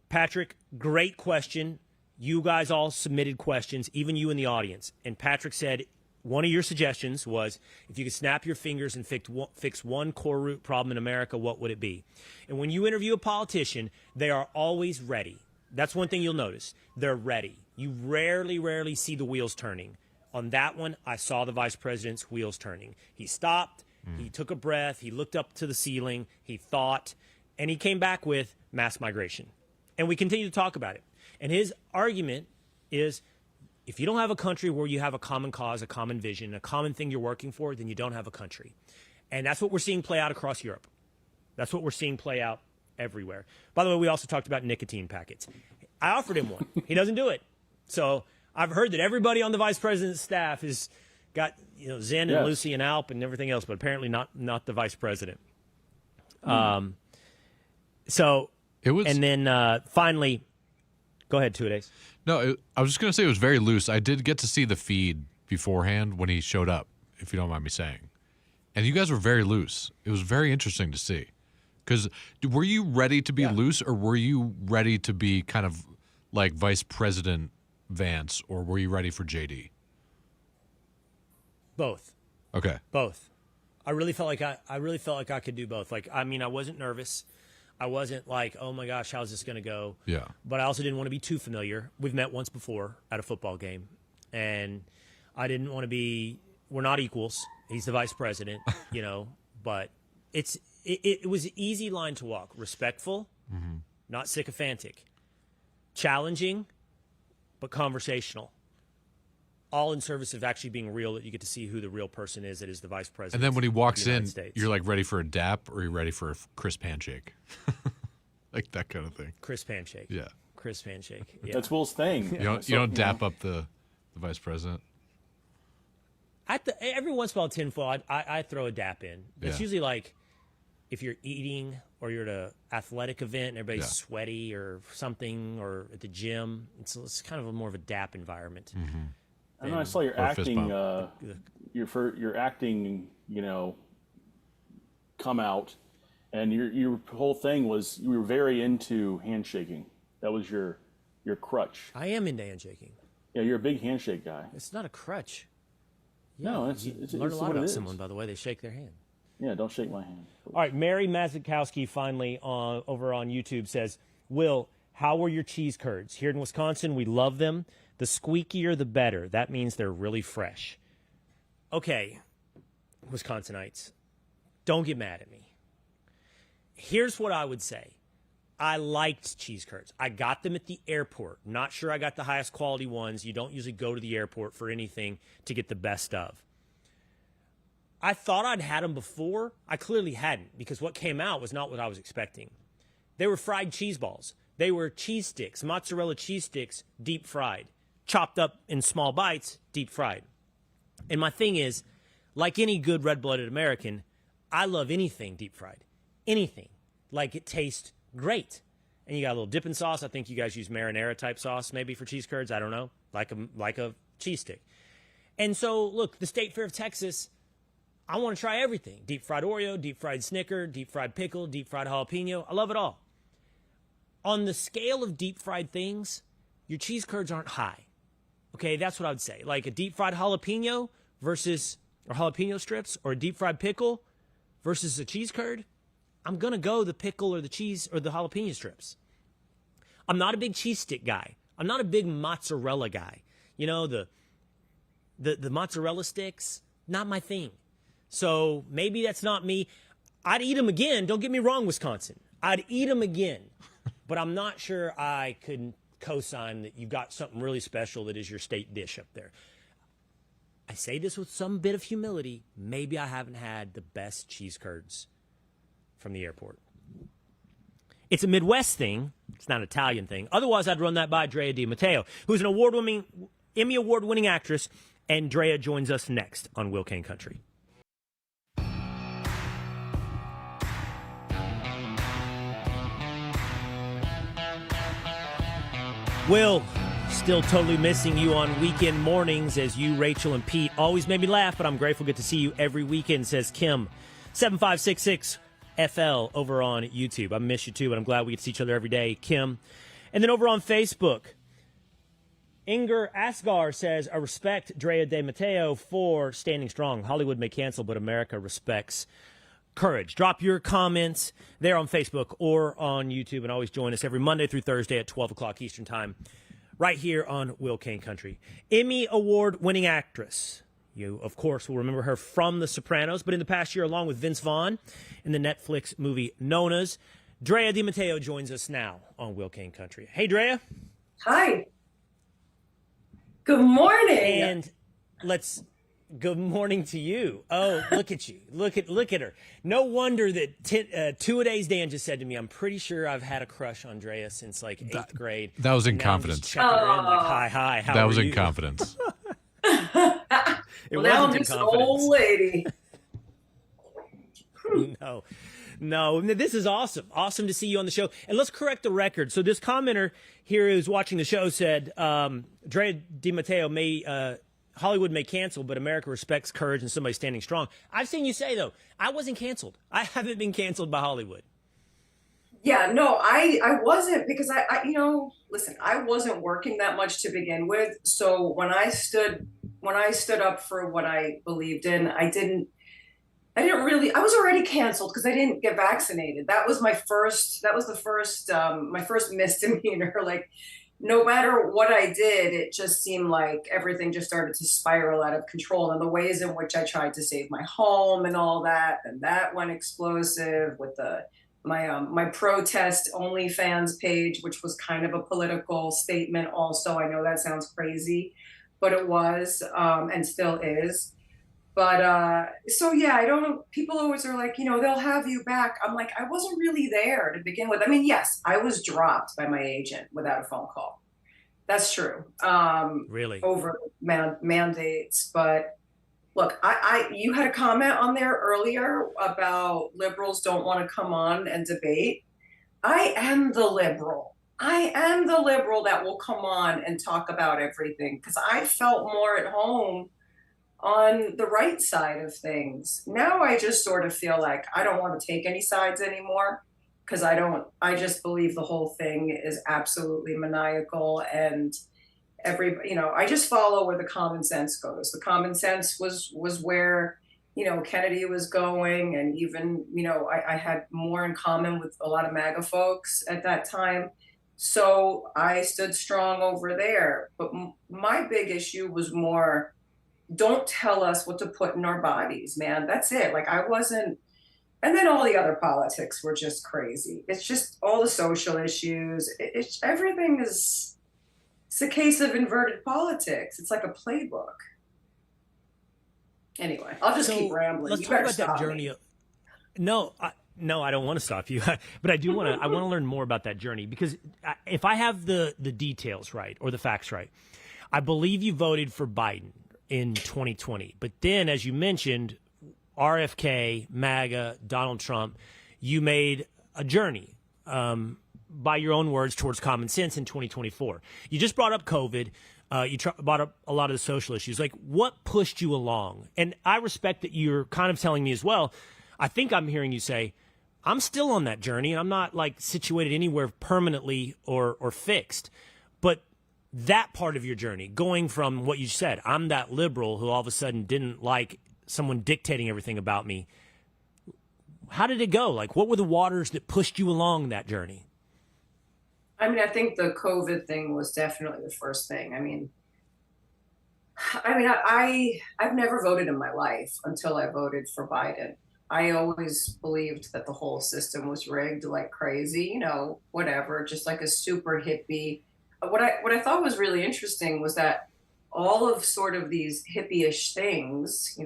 Patrick, great question. you guys all submitted questions, even you in the audience. And Patrick said one of your suggestions was if you could snap your fingers and fix one core root problem in America, what would it be? And when you interview a politician, they are always ready. That's one thing you'll notice. They're ready. You rarely see the wheels turning. On that one, I saw the vice president's wheels turning. He stopped. He took a breath. He looked up to the ceiling. He thought. And he came back with mass migration. And we continue to talk about it. And his argument is if you don't have a country where you have a common cause, a common vision, a common thing you're working for, then you don't have a country. And that's what we're seeing play out across Europe. That's what we're seeing play out everywhere. By the way, we also talked about nicotine packets. I offered him one. He doesn't do it. So I've heard that everybody on the vice president's staff has got Zen and Lucy and Alp and everything else, but apparently not the vice president. So it was, and then finally, go ahead, 2 days. No, I was just going to say it was very loose. I did get to see the feed beforehand when he showed up, if you don't mind me saying. And you guys were very loose. It was very interesting to see. Because were you ready to be loose, or were you ready to be kind of like Vice President Vance, or were you ready for JD? Both. Okay. Both. I really felt like I could do both. Like, I mean, I wasn't nervous. I wasn't like, oh my gosh, how's this going to go? Yeah. But I also didn't want to be too familiar. We've met once before at a football game, and I didn't want to be. We're not equals. He's the vice president, but it was an easy line to walk. Respectful, not sycophantic. Challenging, but conversational. All in service of actually being real, that you get to see who the real person is that is the vice president. And then when he walks in, States. You're like ready for a dap, or you're ready for a crisp handshake? Like that kind of thing. Crisp handshake. Yeah. Crisp handshake. Yeah. That's Will's thing. You don't dap up the vice president? Every once in a while, tinfoil, I throw a dap in. It's usually like if you're eating or you're at an athletic event and everybody's sweaty or something, or at the gym. It's kind of more of a dap environment. Mm-hmm. I know. I saw your acting. Your acting. Come out, and your whole thing was you were very into handshaking. That was your crutch. I am into handshaking. Yeah, you're a big handshake guy. It's not a crutch. No, you learn a lot about someone by the way they shake their hand. Yeah, don't shake my hand. Please. All right, Mary Mazikowski finally over on YouTube says, Will, how were your cheese curds? Here in Wisconsin, we love them. The squeakier, the better. That means they're really fresh. Okay, Wisconsinites, don't get mad at me. Here's what I would say. I liked cheese curds. I got them at the airport. Not sure I got the highest quality ones. You don't usually go to the airport for anything to get the best of. I thought I'd had them before. I clearly hadn't, because what came out was not what I was expecting. They were fried cheese balls. They were cheese sticks, mozzarella cheese sticks, deep fried, chopped up in small bites, deep fried. And my thing is, like any good red-blooded American, I love anything deep fried. Anything. Like it tastes great. And you got a little dipping sauce. I think you guys use marinara type sauce maybe for cheese curds. I don't know. Like a cheese stick. And so, look, the State Fair of Texas, I want to try everything. Deep fried Oreo, deep fried Snicker, deep fried pickle, deep fried jalapeno. I love it all. On the scale of deep fried things, your cheese curds aren't high. Okay, that's what I would say. Like a deep fried jalapeno versus, or jalapeno strips, or a deep fried pickle versus a cheese curd, I'm going to go the pickle or the cheese or the jalapeno strips. I'm not a big cheese stick guy. I'm not a big mozzarella guy. The mozzarella sticks, not my thing. So maybe that's not me. I'd eat them again. Don't get me wrong, Wisconsin. I'd eat them again. But I'm not sure I could co-sign that you've got something really special that is your state dish up there. I say this with some bit of humility. Maybe I haven't had the best cheese curds from the airport. It's a Midwest thing. It's not an Italian thing. Otherwise, I'd run that by Drea de Matteo, who's an Emmy award-winning actress, and Drea joins us next on Will Cain Country. Will, still totally missing you on weekend mornings as you, Rachel, and Pete always made me laugh, but I'm grateful to get to see you every weekend, says Kim. 7566 FL over on YouTube. I miss you too, but I'm glad we get to see each other every day, Kim. And then over on Facebook, Inger Asgar says, I respect Drea de Matteo for standing strong. Hollywood may cancel, but America respects courage. Drop your comments there on Facebook or on YouTube, and always join us every Monday through Thursday at 12 o'clock Eastern Time, right here on Will Cain Country. Emmy Award-winning actress. You, of course, will remember her from The Sopranos, but in the past year, along with Vince Vaughn in the Netflix movie Nona's, Drea de Matteo joins us now on Will Cain Country. Hey, Drea. Hi. Good morning. And good morning to you. Oh, look at you. Look at her. No wonder that Two-A-Days Dan just said to me, I'm pretty sure I've had a crush on Drea since like 8th grade. That was in and confidence. Her in, like, hi, how that are was you? in confidence. It well, now I'm wasn't just an old lady. No, this is awesome. Awesome to see you on the show. And let's correct the record. So this commenter here who's watching the show said, Drea de Matteo Hollywood may cancel, but America respects courage and somebody standing strong. I've seen you say, though, I wasn't canceled. I haven't been canceled by Hollywood. Yeah, no, I wasn't, because I listen, I wasn't working that much to begin with. So when I stood up for what I believed in, I was already canceled because I didn't get vaccinated. That was my first misdemeanor. Like, no matter what I did, it just seemed like everything just started to spiral out of control. And the ways in which I tried to save my home and all that, and that went explosive with my protest OnlyFans page, which was kind of a political statement also. I know that sounds crazy, but it was, and still is. But so yeah, people always are like, they'll have you back. I'm like, I wasn't really there to begin with. I mean, yes, I was dropped by my agent without a phone call. That's true. Really? Over mandates. But look, you had a comment on there earlier about liberals don't want to come on and debate. I am the liberal. I am the liberal that will come on and talk about everything, because I felt more at home on the right side of things. Now I just sort of feel like I don't want to take any sides anymore, because I just believe the whole thing is absolutely maniacal, and I just follow where the common sense goes. The common sense was where, Kennedy was going, and even, I had more in common with a lot of MAGA folks at that time. So I stood strong over there. But my big issue was more, don't tell us what to put in our bodies, man. That's it. Like, I wasn't. And then all the other politics were just crazy. It's just all the social issues. Everything is, it's a case of inverted politics. It's like a playbook. Anyway, I'll just keep rambling. Let's talk about that journey. No, I don't want to stop you, but I do want to. I want to learn more about that journey, because if I have the details right, or the facts right, I believe you voted for Biden in 2020. But then, as you mentioned, RFK, MAGA, Donald Trump, you made a journey, by your own words, towards common sense in 2024. You just brought up COVID. You brought up a lot of the social issues. Like, what pushed you along? And I respect that you're kind of telling me as well. I think I'm hearing you say, I'm still on that journey, and I'm not like situated anywhere permanently or fixed. But that part of your journey, going from what you said, I'm that liberal who all of a sudden didn't like someone dictating everything about me. How did it go? Like, what were the waters that pushed you along that journey? I mean, I think the COVID thing was definitely the first thing. I've never voted in my life until I voted for Biden. I always believed that the whole system was rigged like crazy, whatever, just like a super hippie. What I thought was really interesting was that all of sort of these hippie-ish things,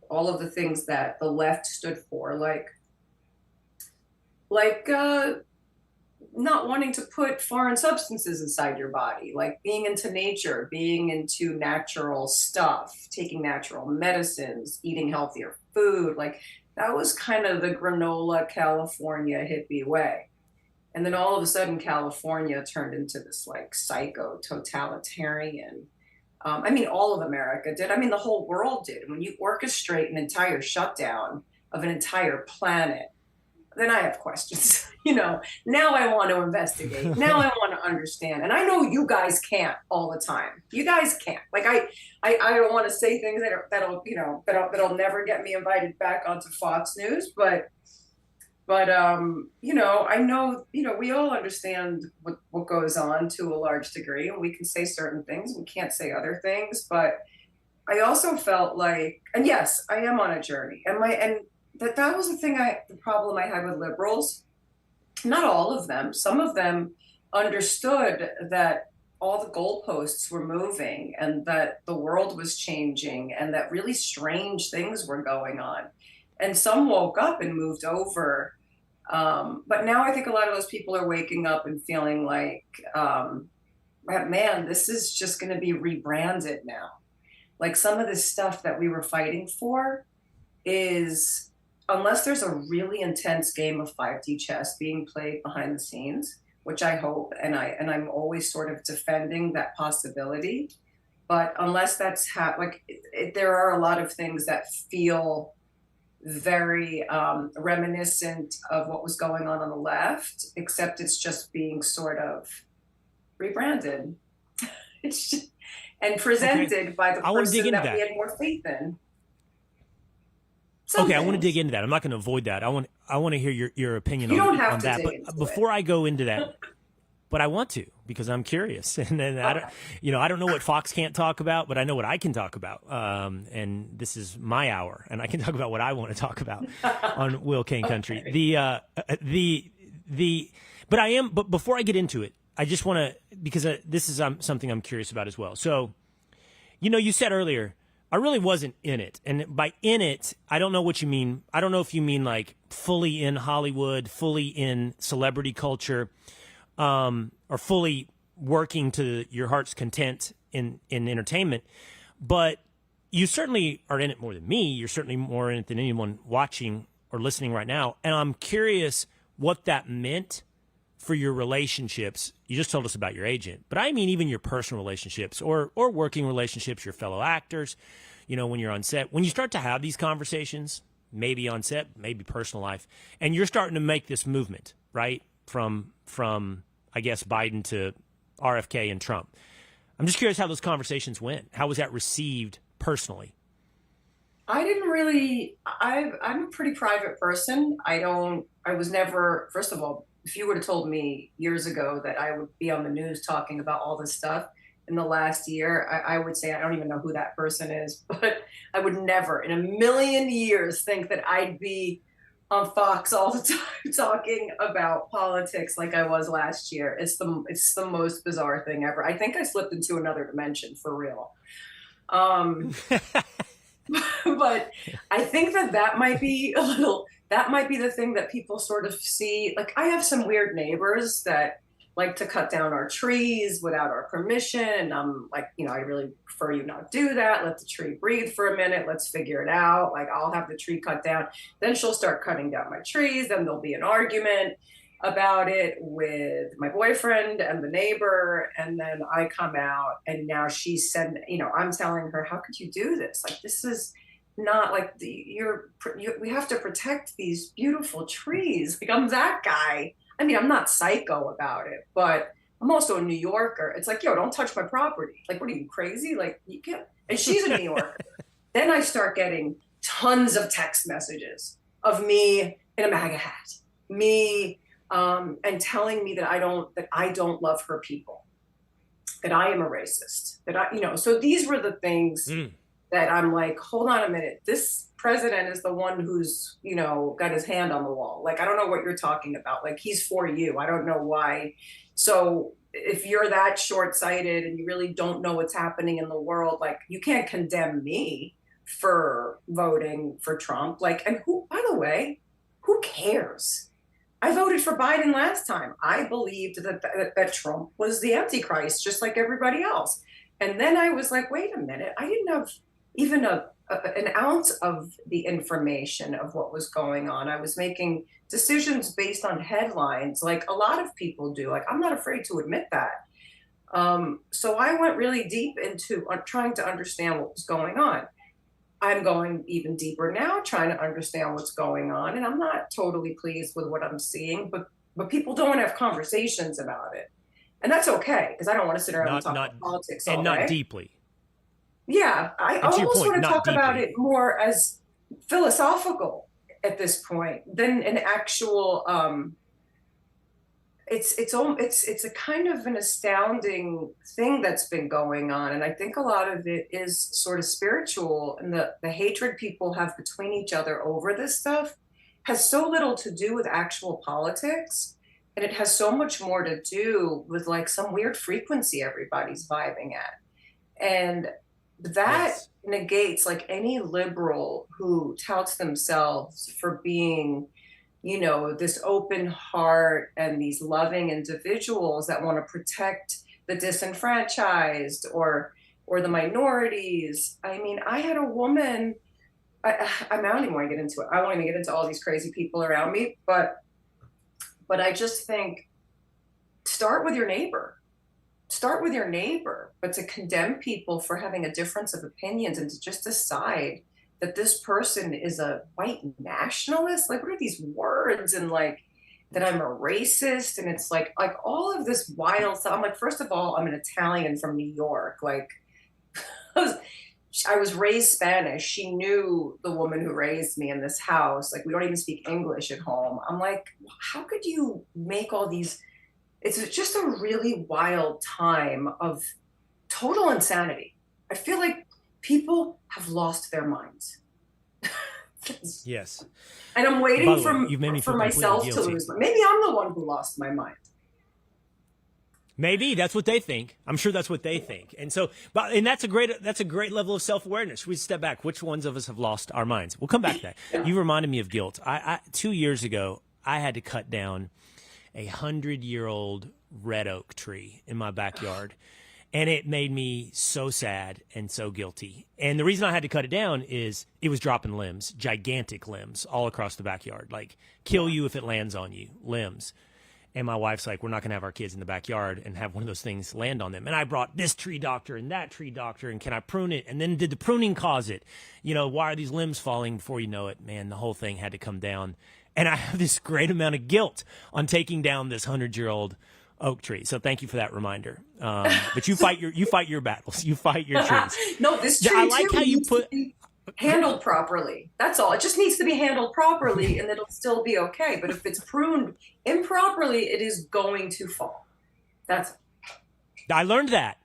all of the things that the left stood for, like not wanting to put foreign substances inside your body, like being into nature, being into natural stuff, taking natural medicines, eating healthier food, like that was kind of the granola California hippie way. And then all of a sudden, California turned into this like psycho totalitarian. All of America did. The whole world did. When you orchestrate an entire shutdown of an entire planet, then I have questions. now I want to investigate. Now I want to understand. And I know you guys can't all the time. You guys can't. Like I don't want to say things that'll never get me invited back onto Fox News, but I know, we all understand what goes on to a large degree, and we can say certain things, we can't say other things, but I also felt like, and yes, I am on a journey, and that was the problem I had with liberals. Not all of them. Some of them understood that all the goalposts were moving and that the world was changing and that really strange things were going on. And some woke up and moved over. But now I think a lot of those people are waking up and feeling like, man, this is just going to be rebranded now. Like some of this stuff that we were fighting for is, unless there's a really intense game of 5D chess being played behind the scenes, which I hope, and I'm always sort of defending that possibility. But unless that's there are a lot of things that feel very reminiscent of what was going on the left, except it's just being sort of rebranded. It's just, and presented by the person that we had more faith in. I want to dig into that. I'm not going to avoid that. I want to hear your opinion on that. But before I go into that, but I want to, because I'm curious, and then I don't know what Fox can't talk about, but I know what I can talk about. And this is my hour, and I can talk about what I want to talk about on Will Cain Country. But before I get into it, I just want to, because this is something I'm curious about as well. So, you said earlier, I really wasn't in it. And by in it, I don't know what you mean. I don't know if you mean like fully in Hollywood, fully in celebrity culture, or fully working to your heart's content in entertainment. But you certainly are in it more than me. You're certainly more in it than anyone watching or listening right now. And I'm curious what that meant for your relationships. You just told us about your agent, but I mean even your personal relationships or working relationships, your fellow actors, when you're on set, when you start to have these conversations, maybe on set, maybe personal life, and you're starting to make this movement, right? From I guess Biden to RFK and Trump. I'm just curious how those conversations went. How was that received personally? I didn't really, I'm a pretty private person. I was never, first of all, if you would have told me years ago that I would be on the news talking about all this stuff in the last year, I would say I don't even know who that person is, but I would never in a million years think that I'd be on Fox all the time talking about politics like I was last year. It's the most bizarre thing ever. I think I slipped into another dimension for real. But I think that might be the thing that people sort of see. Like, I have some weird neighbors that like to cut down our trees without our permission. And I'm like, I really prefer you not do that. Let the tree breathe for a minute. Let's figure it out. Like, I'll have the tree cut down. Then she'll start cutting down my trees. Then there'll be an argument about it with my boyfriend and the neighbor. And then I come out and now she's said, I'm telling her, how could you do this? Like, this is not like we have to protect these beautiful trees. Like, I'm that guy. I mean, I'm not psycho about it, but I'm also a New Yorker. It's like, don't touch my property. Like, what are you, crazy? Like, you can't. And she's a New Yorker. Then I start getting tons of text messages of me in a MAGA hat, and telling me that I don't love her people, that I am a racist, that so these were the things that I'm like, hold on a minute. This president is the one who's, got his hand on the wall. Like, I don't know what you're talking about. Like, he's for you. I don't know why. So if you're that short-sighted and you really don't know what's happening in the world, like, you can't condemn me for voting for Trump. Like, and by the way, who cares? I voted for Biden last time. I believed that Trump was the Antichrist, just like everybody else. And then I was like, wait a minute. I didn't have even an ounce of the information of what was going on. I was making decisions based on headlines, like a lot of people do. Like, I'm not afraid to admit that. So I went really deep into trying to understand what was going on. I'm going even deeper now, trying to understand what's going on. And I'm not totally pleased with what I'm seeing, but but people don't want to have conversations about it. And that's okay, because I don't want to sit around and talk about politics all day. And not deeply. Yeah, I almost want to talk about it more as philosophical at this point than an actual. It's a kind of an astounding thing that's been going on, and I think a lot of it is sort of spiritual, and the hatred people have between each other over this stuff has so little to do with actual politics, and it has so much more to do with like some weird frequency everybody's vibing at, and that negates like any liberal who touts themselves for being, you know, this open heart and these loving individuals that want to protect the disenfranchised or the minorities. I mean, I had a woman, I don't even want to get into it. I don't want to get into all these crazy people around me, but I just think start with your neighbor. Start with your neighbor, but to condemn people for having a difference of opinions and to just decide that this person is a white nationalist, like what are these words, and like that I'm a racist, and it's like all of this wild stuff. I'm like, first of all, I'm an Italian from New York. Like I was raised Spanish. She knew the woman who raised me in this house. Like we don't even speak English at home. I'm like, how could you make all these? It's just a really wild time of total insanity. I feel like people have lost their minds. Yes. And I'm waiting for myself to lose. Maybe I'm the one who lost my mind. Maybe that's what they think. I'm sure that's what they think. And so, and that's a great level of self-awareness. We step back. Which ones of us have lost our minds? We'll come back to that. Yeah. You reminded me of guilt. 2 years ago, I had to cut down a 100-year-old red oak tree in my backyard. And it made me so sad and so guilty. And the reason I had to cut it down is it was dropping limbs, gigantic limbs all across the backyard, like kill you if it lands on you, limbs. And my wife's like, we're not going to have our kids in the backyard and have one of those things land on them. And I brought this tree doctor and that tree doctor, and can I prune it? And then did the pruning cause it? You know, why are these limbs falling? Before you know it, man, the whole thing had to come down. And I have this great amount of guilt on taking down this 100-year-old oak tree. So thank you for that reminder. But you fight your battles. You fight your trees. No, this tree I like how you put handled properly. That's all. It just needs to be handled properly, and it'll still be okay. But if it's pruned improperly, it is going to fall. That's. I learned that.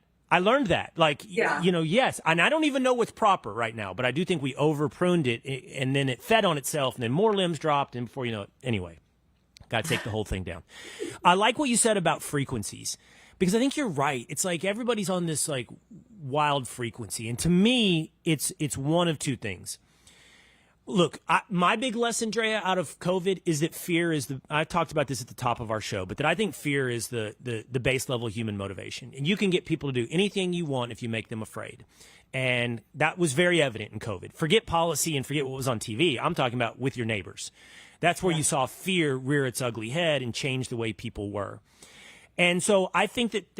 Like, you know, yes. And I don't even know what's proper right now, but I do think we over pruned it, and then it fed on itself, and then more limbs dropped, and before you know it, anyway, got to take the whole thing down. I like what you said about frequencies, because I think you're right. It's like everybody's on this like wild frequency, and to me, it's one of two things. Look, my big lesson, Drea, out of COVID is that fear is I talked about this at the top of our show, but that I think fear is the base level human motivation. And you can get people to do anything you want if you make them afraid. And that was very evident in COVID. Forget policy and forget what was on TV. I'm talking about with your neighbors. That's where you saw fear rear its ugly head and change the way people were. And so I think that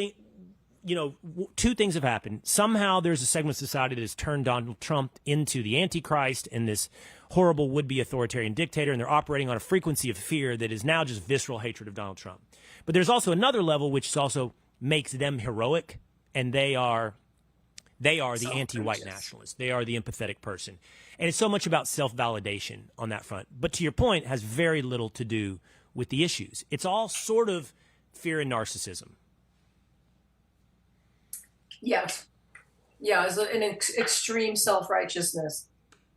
two things have happened. Somehow there's a segment of society that has turned Donald Trump into the Antichrist and this horrible would-be authoritarian dictator, and they're operating on a frequency of fear that is now just visceral hatred of Donald Trump. But there's also another level which also makes them heroic, and they are the anti-white nationalists. They are the empathetic person. And it's so much about self-validation on that front. But to your point, has very little to do with the issues. It's all sort of fear and narcissism. Yes. Yeah, it's an extreme self-righteousness.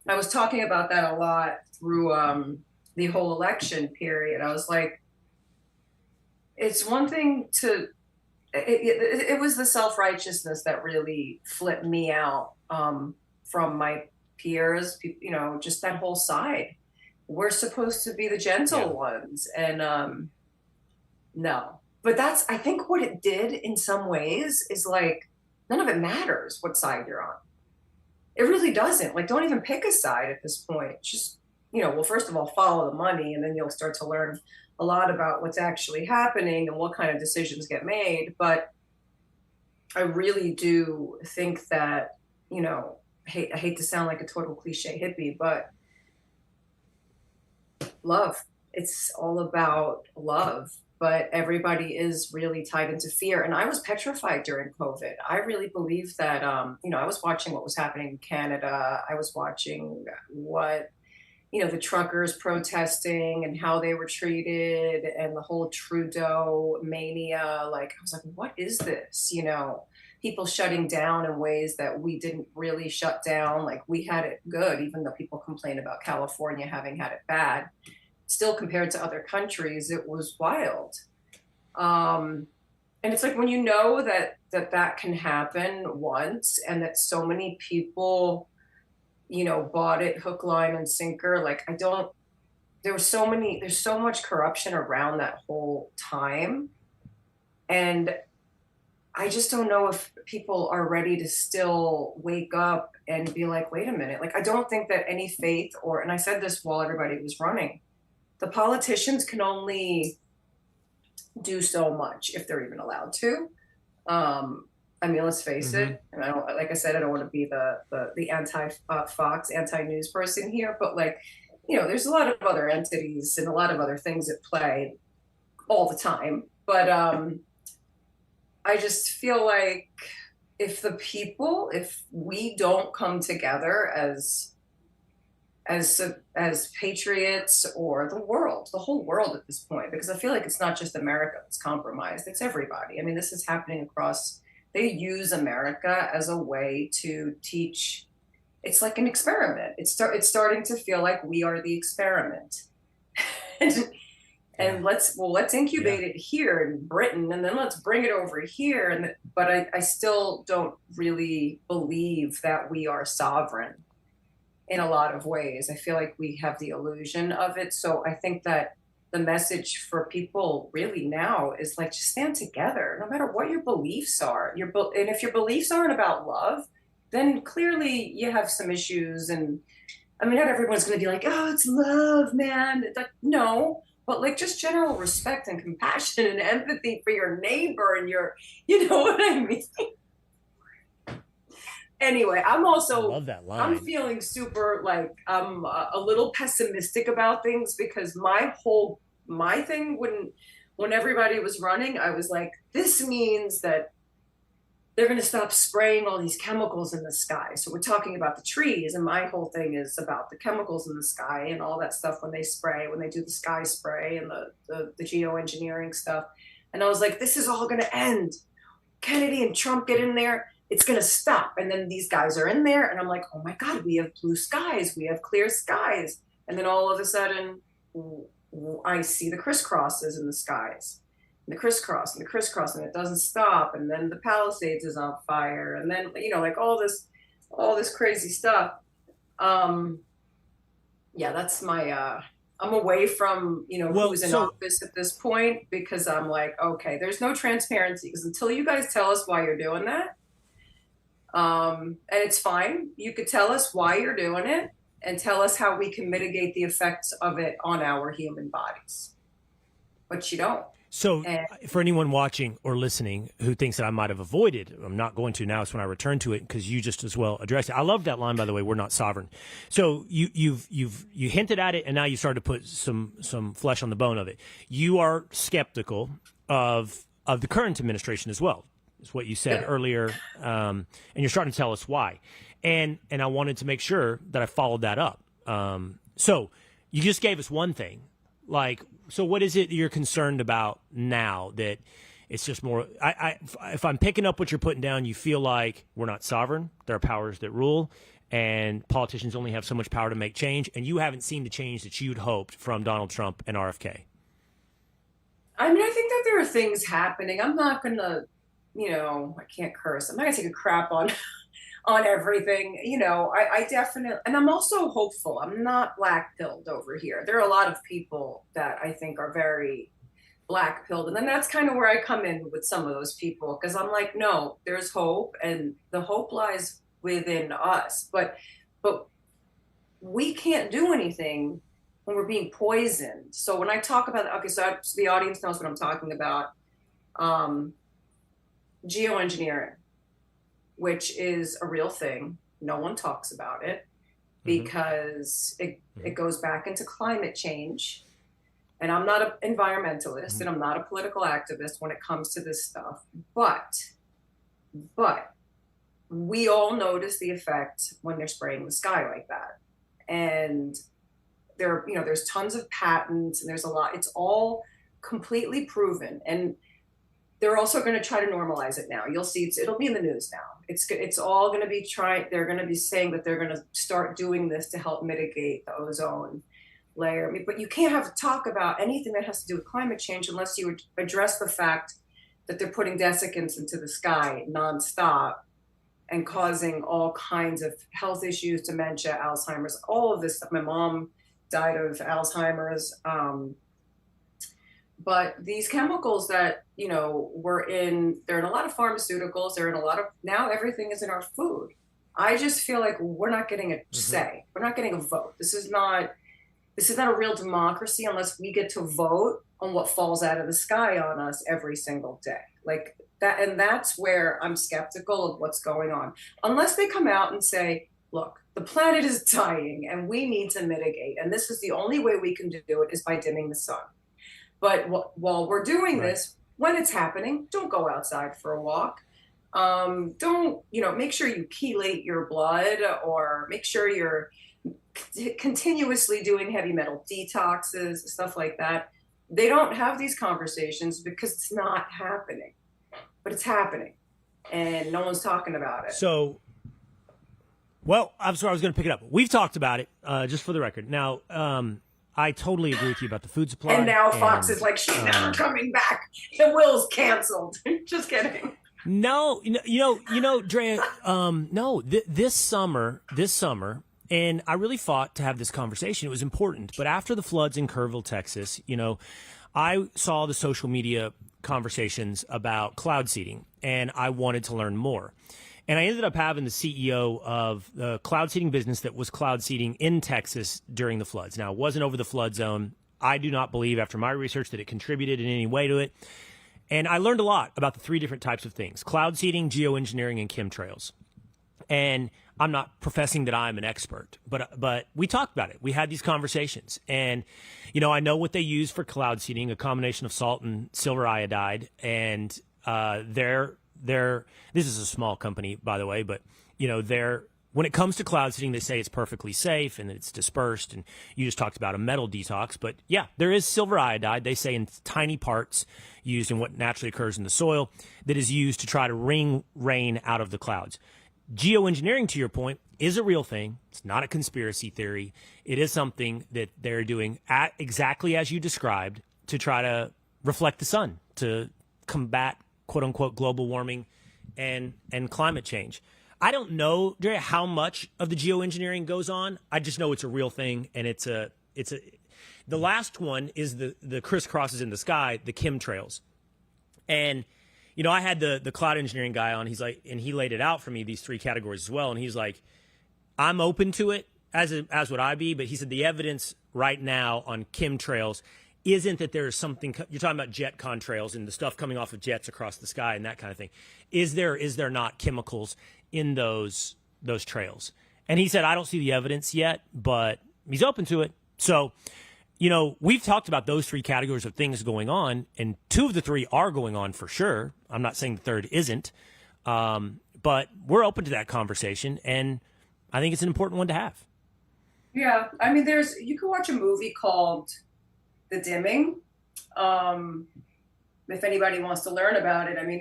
I was talking about that a lot through the whole election period. I was like, it's one thing to, it was the self-righteousness that really flipped me out from my peers, you know, just that whole side. We're supposed to be the gentle ones. And no, but that's, I think what it did in some ways is like, none of it matters what side you're on. It really doesn't. Like, don't even pick a side at this point. Just, you know, well, first of all, follow the money, and then you'll start to learn a lot about what's actually happening and what kind of decisions get made. But I really do think that, you know, I hate to sound like a total cliche hippie, but love. It's all about love. but everybody is really tied into fear. And I was petrified during COVID. I really believe that, I was watching what was happening in Canada. I was watching what, the truckers protesting and how they were treated and the whole Trudeau mania. Like, I was like, what is this? People shutting down in ways that we didn't really shut down. Like, we had it good, even though people complain about California having had it bad. Still, compared to other countries, it was wild. And it's like, when you know that can happen once, and that so many people, bought it hook, line, and sinker. Like, there's so much corruption around that whole time. And I just don't know if people are ready to still wake up and be like, wait a minute. Like, I don't think that any faith and I said this while everybody was running, the politicians can only do so much if they're even allowed to. Let's face it. And I don't want to be the anti-Fox, anti-news person here, but there's a lot of other entities and a lot of other things at play all the time. But I just feel like if we don't come together as patriots, or the whole world at this point, because I feel like it's not just America that's compromised, it's everybody. I mean, this is happening across. They use America as a way to teach. It's like an experiment. It's starting to feel like we are the experiment. And let's incubate it here in Britain, and then let's bring it over here. But I still don't really believe that we are sovereign in a lot of ways. I feel like we have the illusion of it. So I think that the message for people really now is like, just stand together, no matter what your beliefs are. And if your beliefs aren't about love, then clearly you have some issues. And I mean, not everyone's going to be like, oh, it's love, man. It's like, no. But just general respect and compassion and empathy for your neighbor and you know what I mean? Anyway, I love that line. I'm feeling super I'm a little pessimistic about things, because my thing when everybody was running, I was like, this means that they're going to stop spraying all these chemicals in the sky. So we're talking about the trees, and my whole thing is about the chemicals in the sky and all that stuff when they do the sky spray and the geoengineering stuff. And I was like, this is all going to end. Kennedy and Trump get in there, it's going to stop. And then these guys are in there, and I'm like, oh my God, we have blue skies, we have clear skies. And then all of a sudden, I see the crisscrosses in the skies. And the crisscross, and it doesn't stop. And then the Palisades is on fire. And then, all this crazy stuff. That's my, I'm away from, who's in office at this point, because I'm like, okay, there's no transparency, because until you guys tell us why you're doing that, and it's fine. You could tell us why you're doing it and tell us how we can mitigate the effects of it on our human bodies. But you don't. So for anyone watching or listening who thinks that I might have avoided, I'm not going to now. It's when I return to it, because you just as well addressed it. I love that line, by the way. We're not sovereign. So you hinted at it, and now you started to put some flesh on the bone of it. You are skeptical of the current administration as well. Is what you said earlier, and you're starting to tell us why. And I wanted to make sure that I followed that up. So you just gave us one thing. So what is it you're concerned about now that it's just more, if I'm picking up what you're putting down, you feel like we're not sovereign, there are powers that rule, and politicians only have so much power to make change, and you haven't seen the change that you'd hoped from Donald Trump and RFK. I mean, I think that there are things happening. I'm not going to, I can't curse. I'm not going to take a crap on everything. I definitely, and I'm also hopeful. I'm not black-pilled over here. There are a lot of people that I think are very black-pilled. And then that's kind of where I come in with some of those people, because I'm like, no, there's hope, and the hope lies within us. But we can't do anything when we're being poisoned. So when I talk about, so the audience knows what I'm talking about. Geoengineering, which is a real thing. No one talks about it because it goes back into climate change. And I'm not an environmentalist and I'm not a political activist when it comes to this stuff. But we all notice the effect when they're spraying the sky like that. And there's tons of patents and there's a lot, it's all completely proven. And they're also going to try to normalize it now. You'll see it'll be in the news now. It's all going to be they're going to be saying that they're going to start doing this to help mitigate the ozone layer. I mean, but you can't have to talk about anything that has to do with climate change unless you address the fact that they're putting desiccants into the sky nonstop and causing all kinds of health issues, dementia, Alzheimer's, all of this stuff. My mom died of Alzheimer's. But these chemicals that, they're in a lot of pharmaceuticals, they're in a lot of, now everything is in our food. I just feel like we're not getting a say. We're not getting a vote. This is not a real democracy unless we get to vote on what falls out of the sky on us every single day. Like that, and that's where I'm skeptical of what's going on. Unless they come out and say, look, the planet is dying and we need to mitigate. And this is the only way we can do it is by dimming the sun. But while we're doing this, when it's happening, don't go outside for a walk. Don't, make sure you chelate your blood or make sure you're continuously doing heavy metal detoxes, stuff like that. They don't have these conversations because it's not happening, but it's happening and no one's talking about it. So, well, I'm sorry, I was going to pick it up. We've talked about it, just for the record. Now, I totally agree with you about the food supply. And now Fox is like, she's never coming back. The will's canceled. Just kidding. No, Drea, no, this summer, and I really fought to have this conversation. It was important. But after the floods in Kerrville, Texas, I saw the social media conversations about cloud seeding, and I wanted to learn more. And I ended up having the CEO of the cloud seeding business that was cloud seeding in Texas during the floods. Now, it wasn't over the flood zone. I do not believe, after my research, that it contributed in any way to it. And I learned a lot about the three different types of things: cloud seeding, geoengineering, and chemtrails. And I'm not professing that I'm an expert, but we talked about it. We had these conversations. And, I know what they use for cloud seeding, a combination of salt and silver iodide. And this is a small company, by the way, but, when it comes to cloud seeding, they say it's perfectly safe and it's dispersed. And you just talked about a metal detox. But, yeah, there is silver iodide, they say, in tiny parts used in what naturally occurs in the soil that is used to try to wring rain out of the clouds. Geoengineering, to your point, is a real thing. It's not a conspiracy theory. It is something that they're doing exactly as you described to try to reflect the sun, to combat, quote unquote, global warming and climate change. I don't know, Drea, how much of the geoengineering goes on. I just know it's a real thing, and the last one is the crisscrosses in the sky, the chemtrails. And I had the cloud engineering guy on. He's like, and he laid it out for me, these three categories as well. And he's like, I'm open to it, as would I be. But he said the evidence right now on chemtrails isn't that there is something. You're talking about jet contrails and the stuff coming off of jets across the sky and that kind of thing. Is there not chemicals in those trails? And he said, I don't see the evidence yet, but he's open to it. So, we've talked about those three categories of things going on, and two of the three are going on for sure. I'm not saying the third isn't, but we're open to that conversation, and I think it's an important one to have. Yeah, I mean, you can watch a movie called The Dimming. If anybody wants to learn about it, I mean,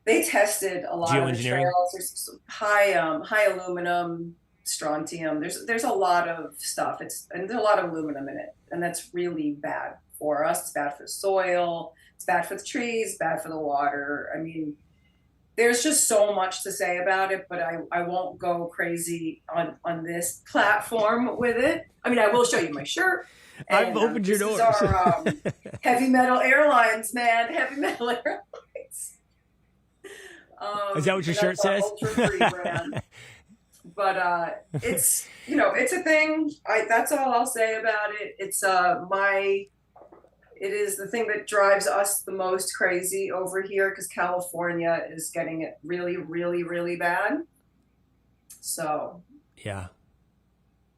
they tested a lot of the trails. There's high aluminum, strontium. There's a lot of stuff. And there's a lot of aluminum in it, and that's really bad for us. It's bad for the soil. It's bad for the trees. Bad for the water. I mean, there's just so much to say about it, but I won't go crazy on this platform with it. I mean, I will show you my shirt. I've opened your doors. This is our Heavy Metal Airlines, man. Heavy Metal Airlines. Is that what your shirt says? But it's it's a thing. That's all I'll say about it. It is the thing that drives us the most crazy over here because California is getting it really, really, really bad. So yeah,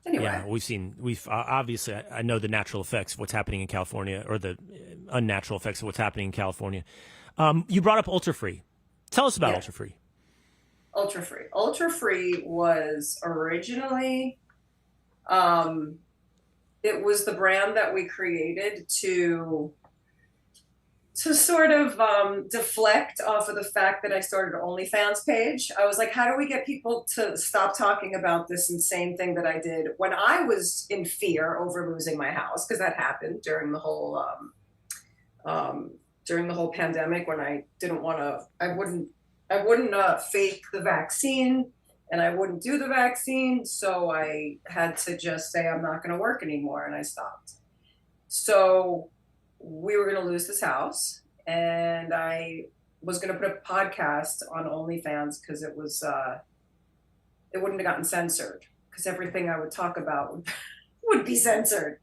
Anyway. Yeah, we've obviously, I know the natural effects of what's happening in California, or the unnatural effects of what's happening in California. You brought up Ultra Free. Tell us about Ultra Free. Ultra Free. Ultra Free was originally, it was the brand that we created to sort of deflect off of the fact that I started an OnlyFans page. I was like, how do we get people to stop talking about this insane thing that I did when I was in fear over losing my house? Because that happened during the whole pandemic, when I didn't want to, I wouldn't fake the vaccine, and I wouldn't do the vaccine. So I had to just say, I'm not going to work anymore. And I stopped. So we were going to lose this house, and I was going to put a podcast on OnlyFans because it wouldn't have gotten censored, because everything I would talk about would be censored.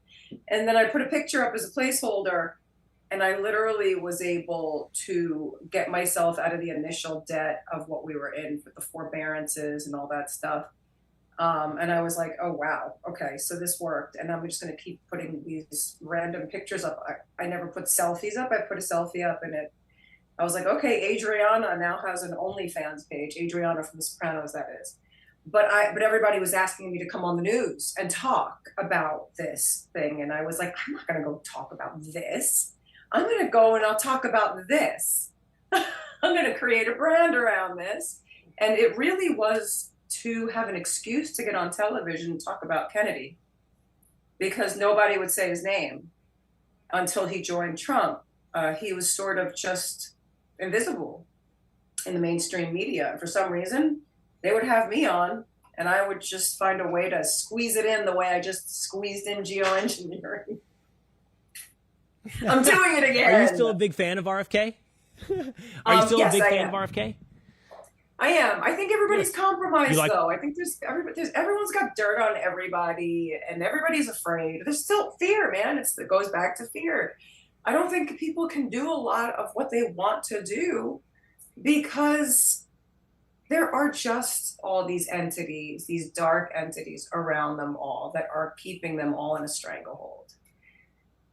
And then I put a picture up as a placeholder, and I literally was able to get myself out of the initial debt of what we were in with the forbearances and all that stuff. And I was like, oh, wow. Okay, so this worked. And I'm just going to keep putting these random pictures up. I never put selfies up. I put a selfie up, and I was like, okay, Adriana now has an OnlyFans page. Adriana from The Sopranos, that is. But everybody was asking me to come on the news and talk about this thing. And I was like, I'm not going to go talk about this. I'm going to go and I'll talk about this. I'm going to create a brand around this. And it really was to have an excuse to get on television and talk about Kennedy, because nobody would say his name until he joined Trump. He was sort of just invisible in the mainstream media. And for some reason, they would have me on, and I would just find a way to squeeze it in the way I just squeezed in geoengineering. I'm doing it again. Are you still a big fan of RFK? Are you still a big fan of RFK? I am. I think everybody's compromised, though. I think everyone's got dirt on everybody, and everybody's afraid. There's still fear, man. It goes back to fear. I don't think people can do a lot of what they want to do because there are just all these entities, these dark entities around them all that are keeping them all in a stranglehold.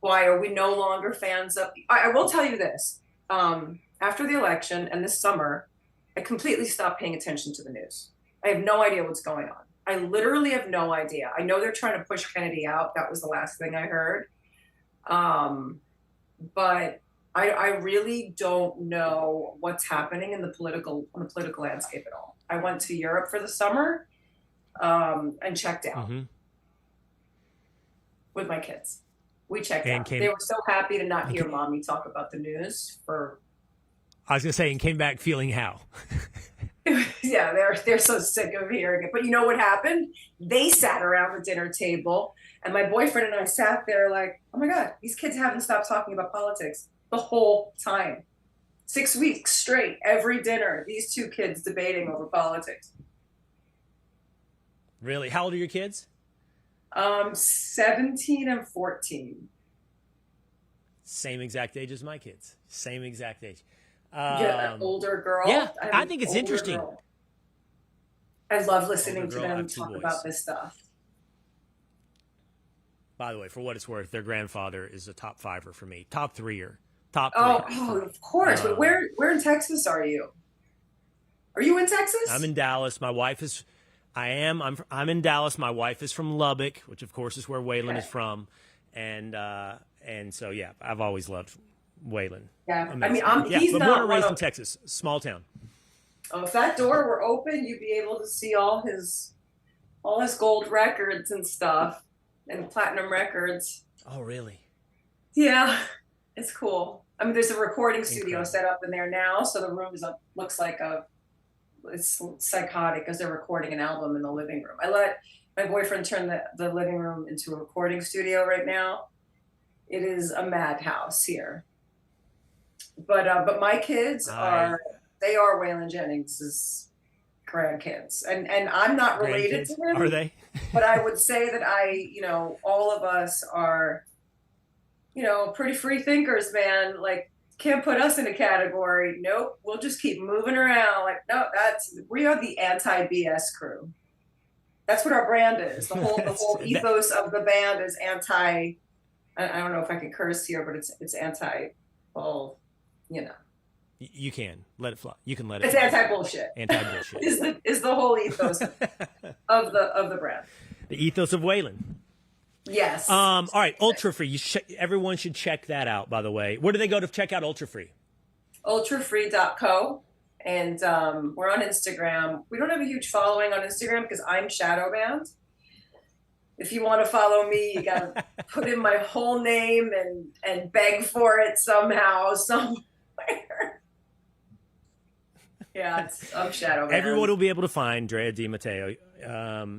Why are we no longer fans of... I will tell you this. After the election and this summer, I completely stopped paying attention to the news. I have no idea what's going on. I literally have no idea. I know they're trying to push Kennedy out. That was the last thing I heard. But I really don't know what's happening in the political landscape at all. I went to Europe for the summer and checked out with my kids. We checked out. They were so happy to not hear mommy talk about the news for... I was going to say, and came back feeling how? Yeah, they're so sick of hearing it. But you know what happened? They sat around the dinner table, and my boyfriend and I sat there like, oh my God, these kids haven't stopped talking about politics the whole time. 6 weeks straight, every dinner, these two kids debating over politics. Really? How old are your kids? 17 and 14. Same exact age as my kids. Same exact age. Yeah, an older girl. Yeah, I think it's interesting. Girl. I love listening to them talk about this stuff. By the way, for what it's worth, their grandfather is a top fiver for me. Top threer. Oh, of course. But where in Texas are you? Are you in Texas? I'm in Dallas. My wife is... I'm in Dallas. My wife is from Lubbock, which of course is where Waylon is from. And so, yeah, I've always loved Waylon. Yeah, amazing. I mean, he's but not born and raised in Texas, small town. Oh, if that door were open, you'd be able to see all his gold records and stuff, and platinum records. Oh, really? Yeah, it's cool. I mean, there's a recording studio set up in there now, so the room looks like it's psychotic because they're recording an album in the living room. I let my boyfriend turn the living room into a recording studio right now. It is a madhouse here. But my kids are Waylon Jennings' grandkids, and I'm not related to him. Are they? But I would say that all of us are, pretty free thinkers, man. Like, can't put us in a category. Nope, we'll just keep moving around. Like, no, we are the anti-BS crew. That's what our brand is. The whole ethos of the band is anti. I don't know if I can curse here, but it's anti. Well, you know. You can let it fly. You can let it. It's anti-bullshit. Anti-bullshit is the whole ethos of the brand. The ethos of Waylon. Yes. All right, Ultra Free. Everyone should check that out. By the way, where do they go to check out Ultra Free? Ultrafree.co, and we're on Instagram. We don't have a huge following on Instagram because I'm shadow banned. If you want to follow me, you gotta put in my whole name and beg for it somehow, somewhere. Yeah, I'm shadow banned. Everyone will be able to find Drea de Matteo.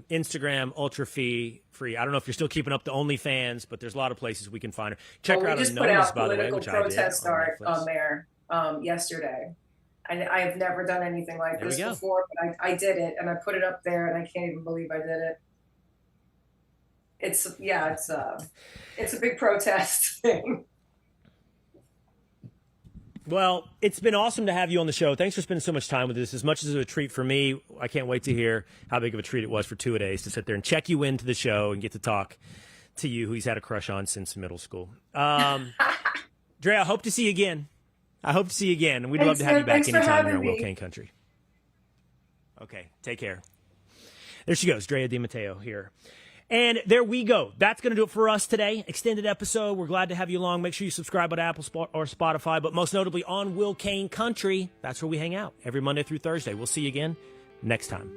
Instagram, Ultra Free. I don't know if you're still keeping up the OnlyFans, but there's a lot of places we can find her. Check her out on Noma's, by the way, which I did. Protest art on there yesterday. I have never done anything like this before, but I did it, and I put it up there, and I can't even believe I did it. It's a big protest thing. Well, it's been awesome to have you on the show. Thanks for spending so much time with us. As much as it was a treat for me, I can't wait to hear how big of a treat it was for Two-A-Days to sit there and check you into the show and get to talk to you, who he's had a crush on since middle school. Dre, I hope to see you again. And we'd love to have you back anytime here in Will Cain Country. Okay, take care. There she goes, Drea de Matteo here. And there we go. That's going to do it for us today. Extended episode. We're glad to have you along. Make sure you subscribe on Apple or Spotify, but most notably on Will Cain Country. That's where we hang out every Monday through Thursday. We'll see you again next time.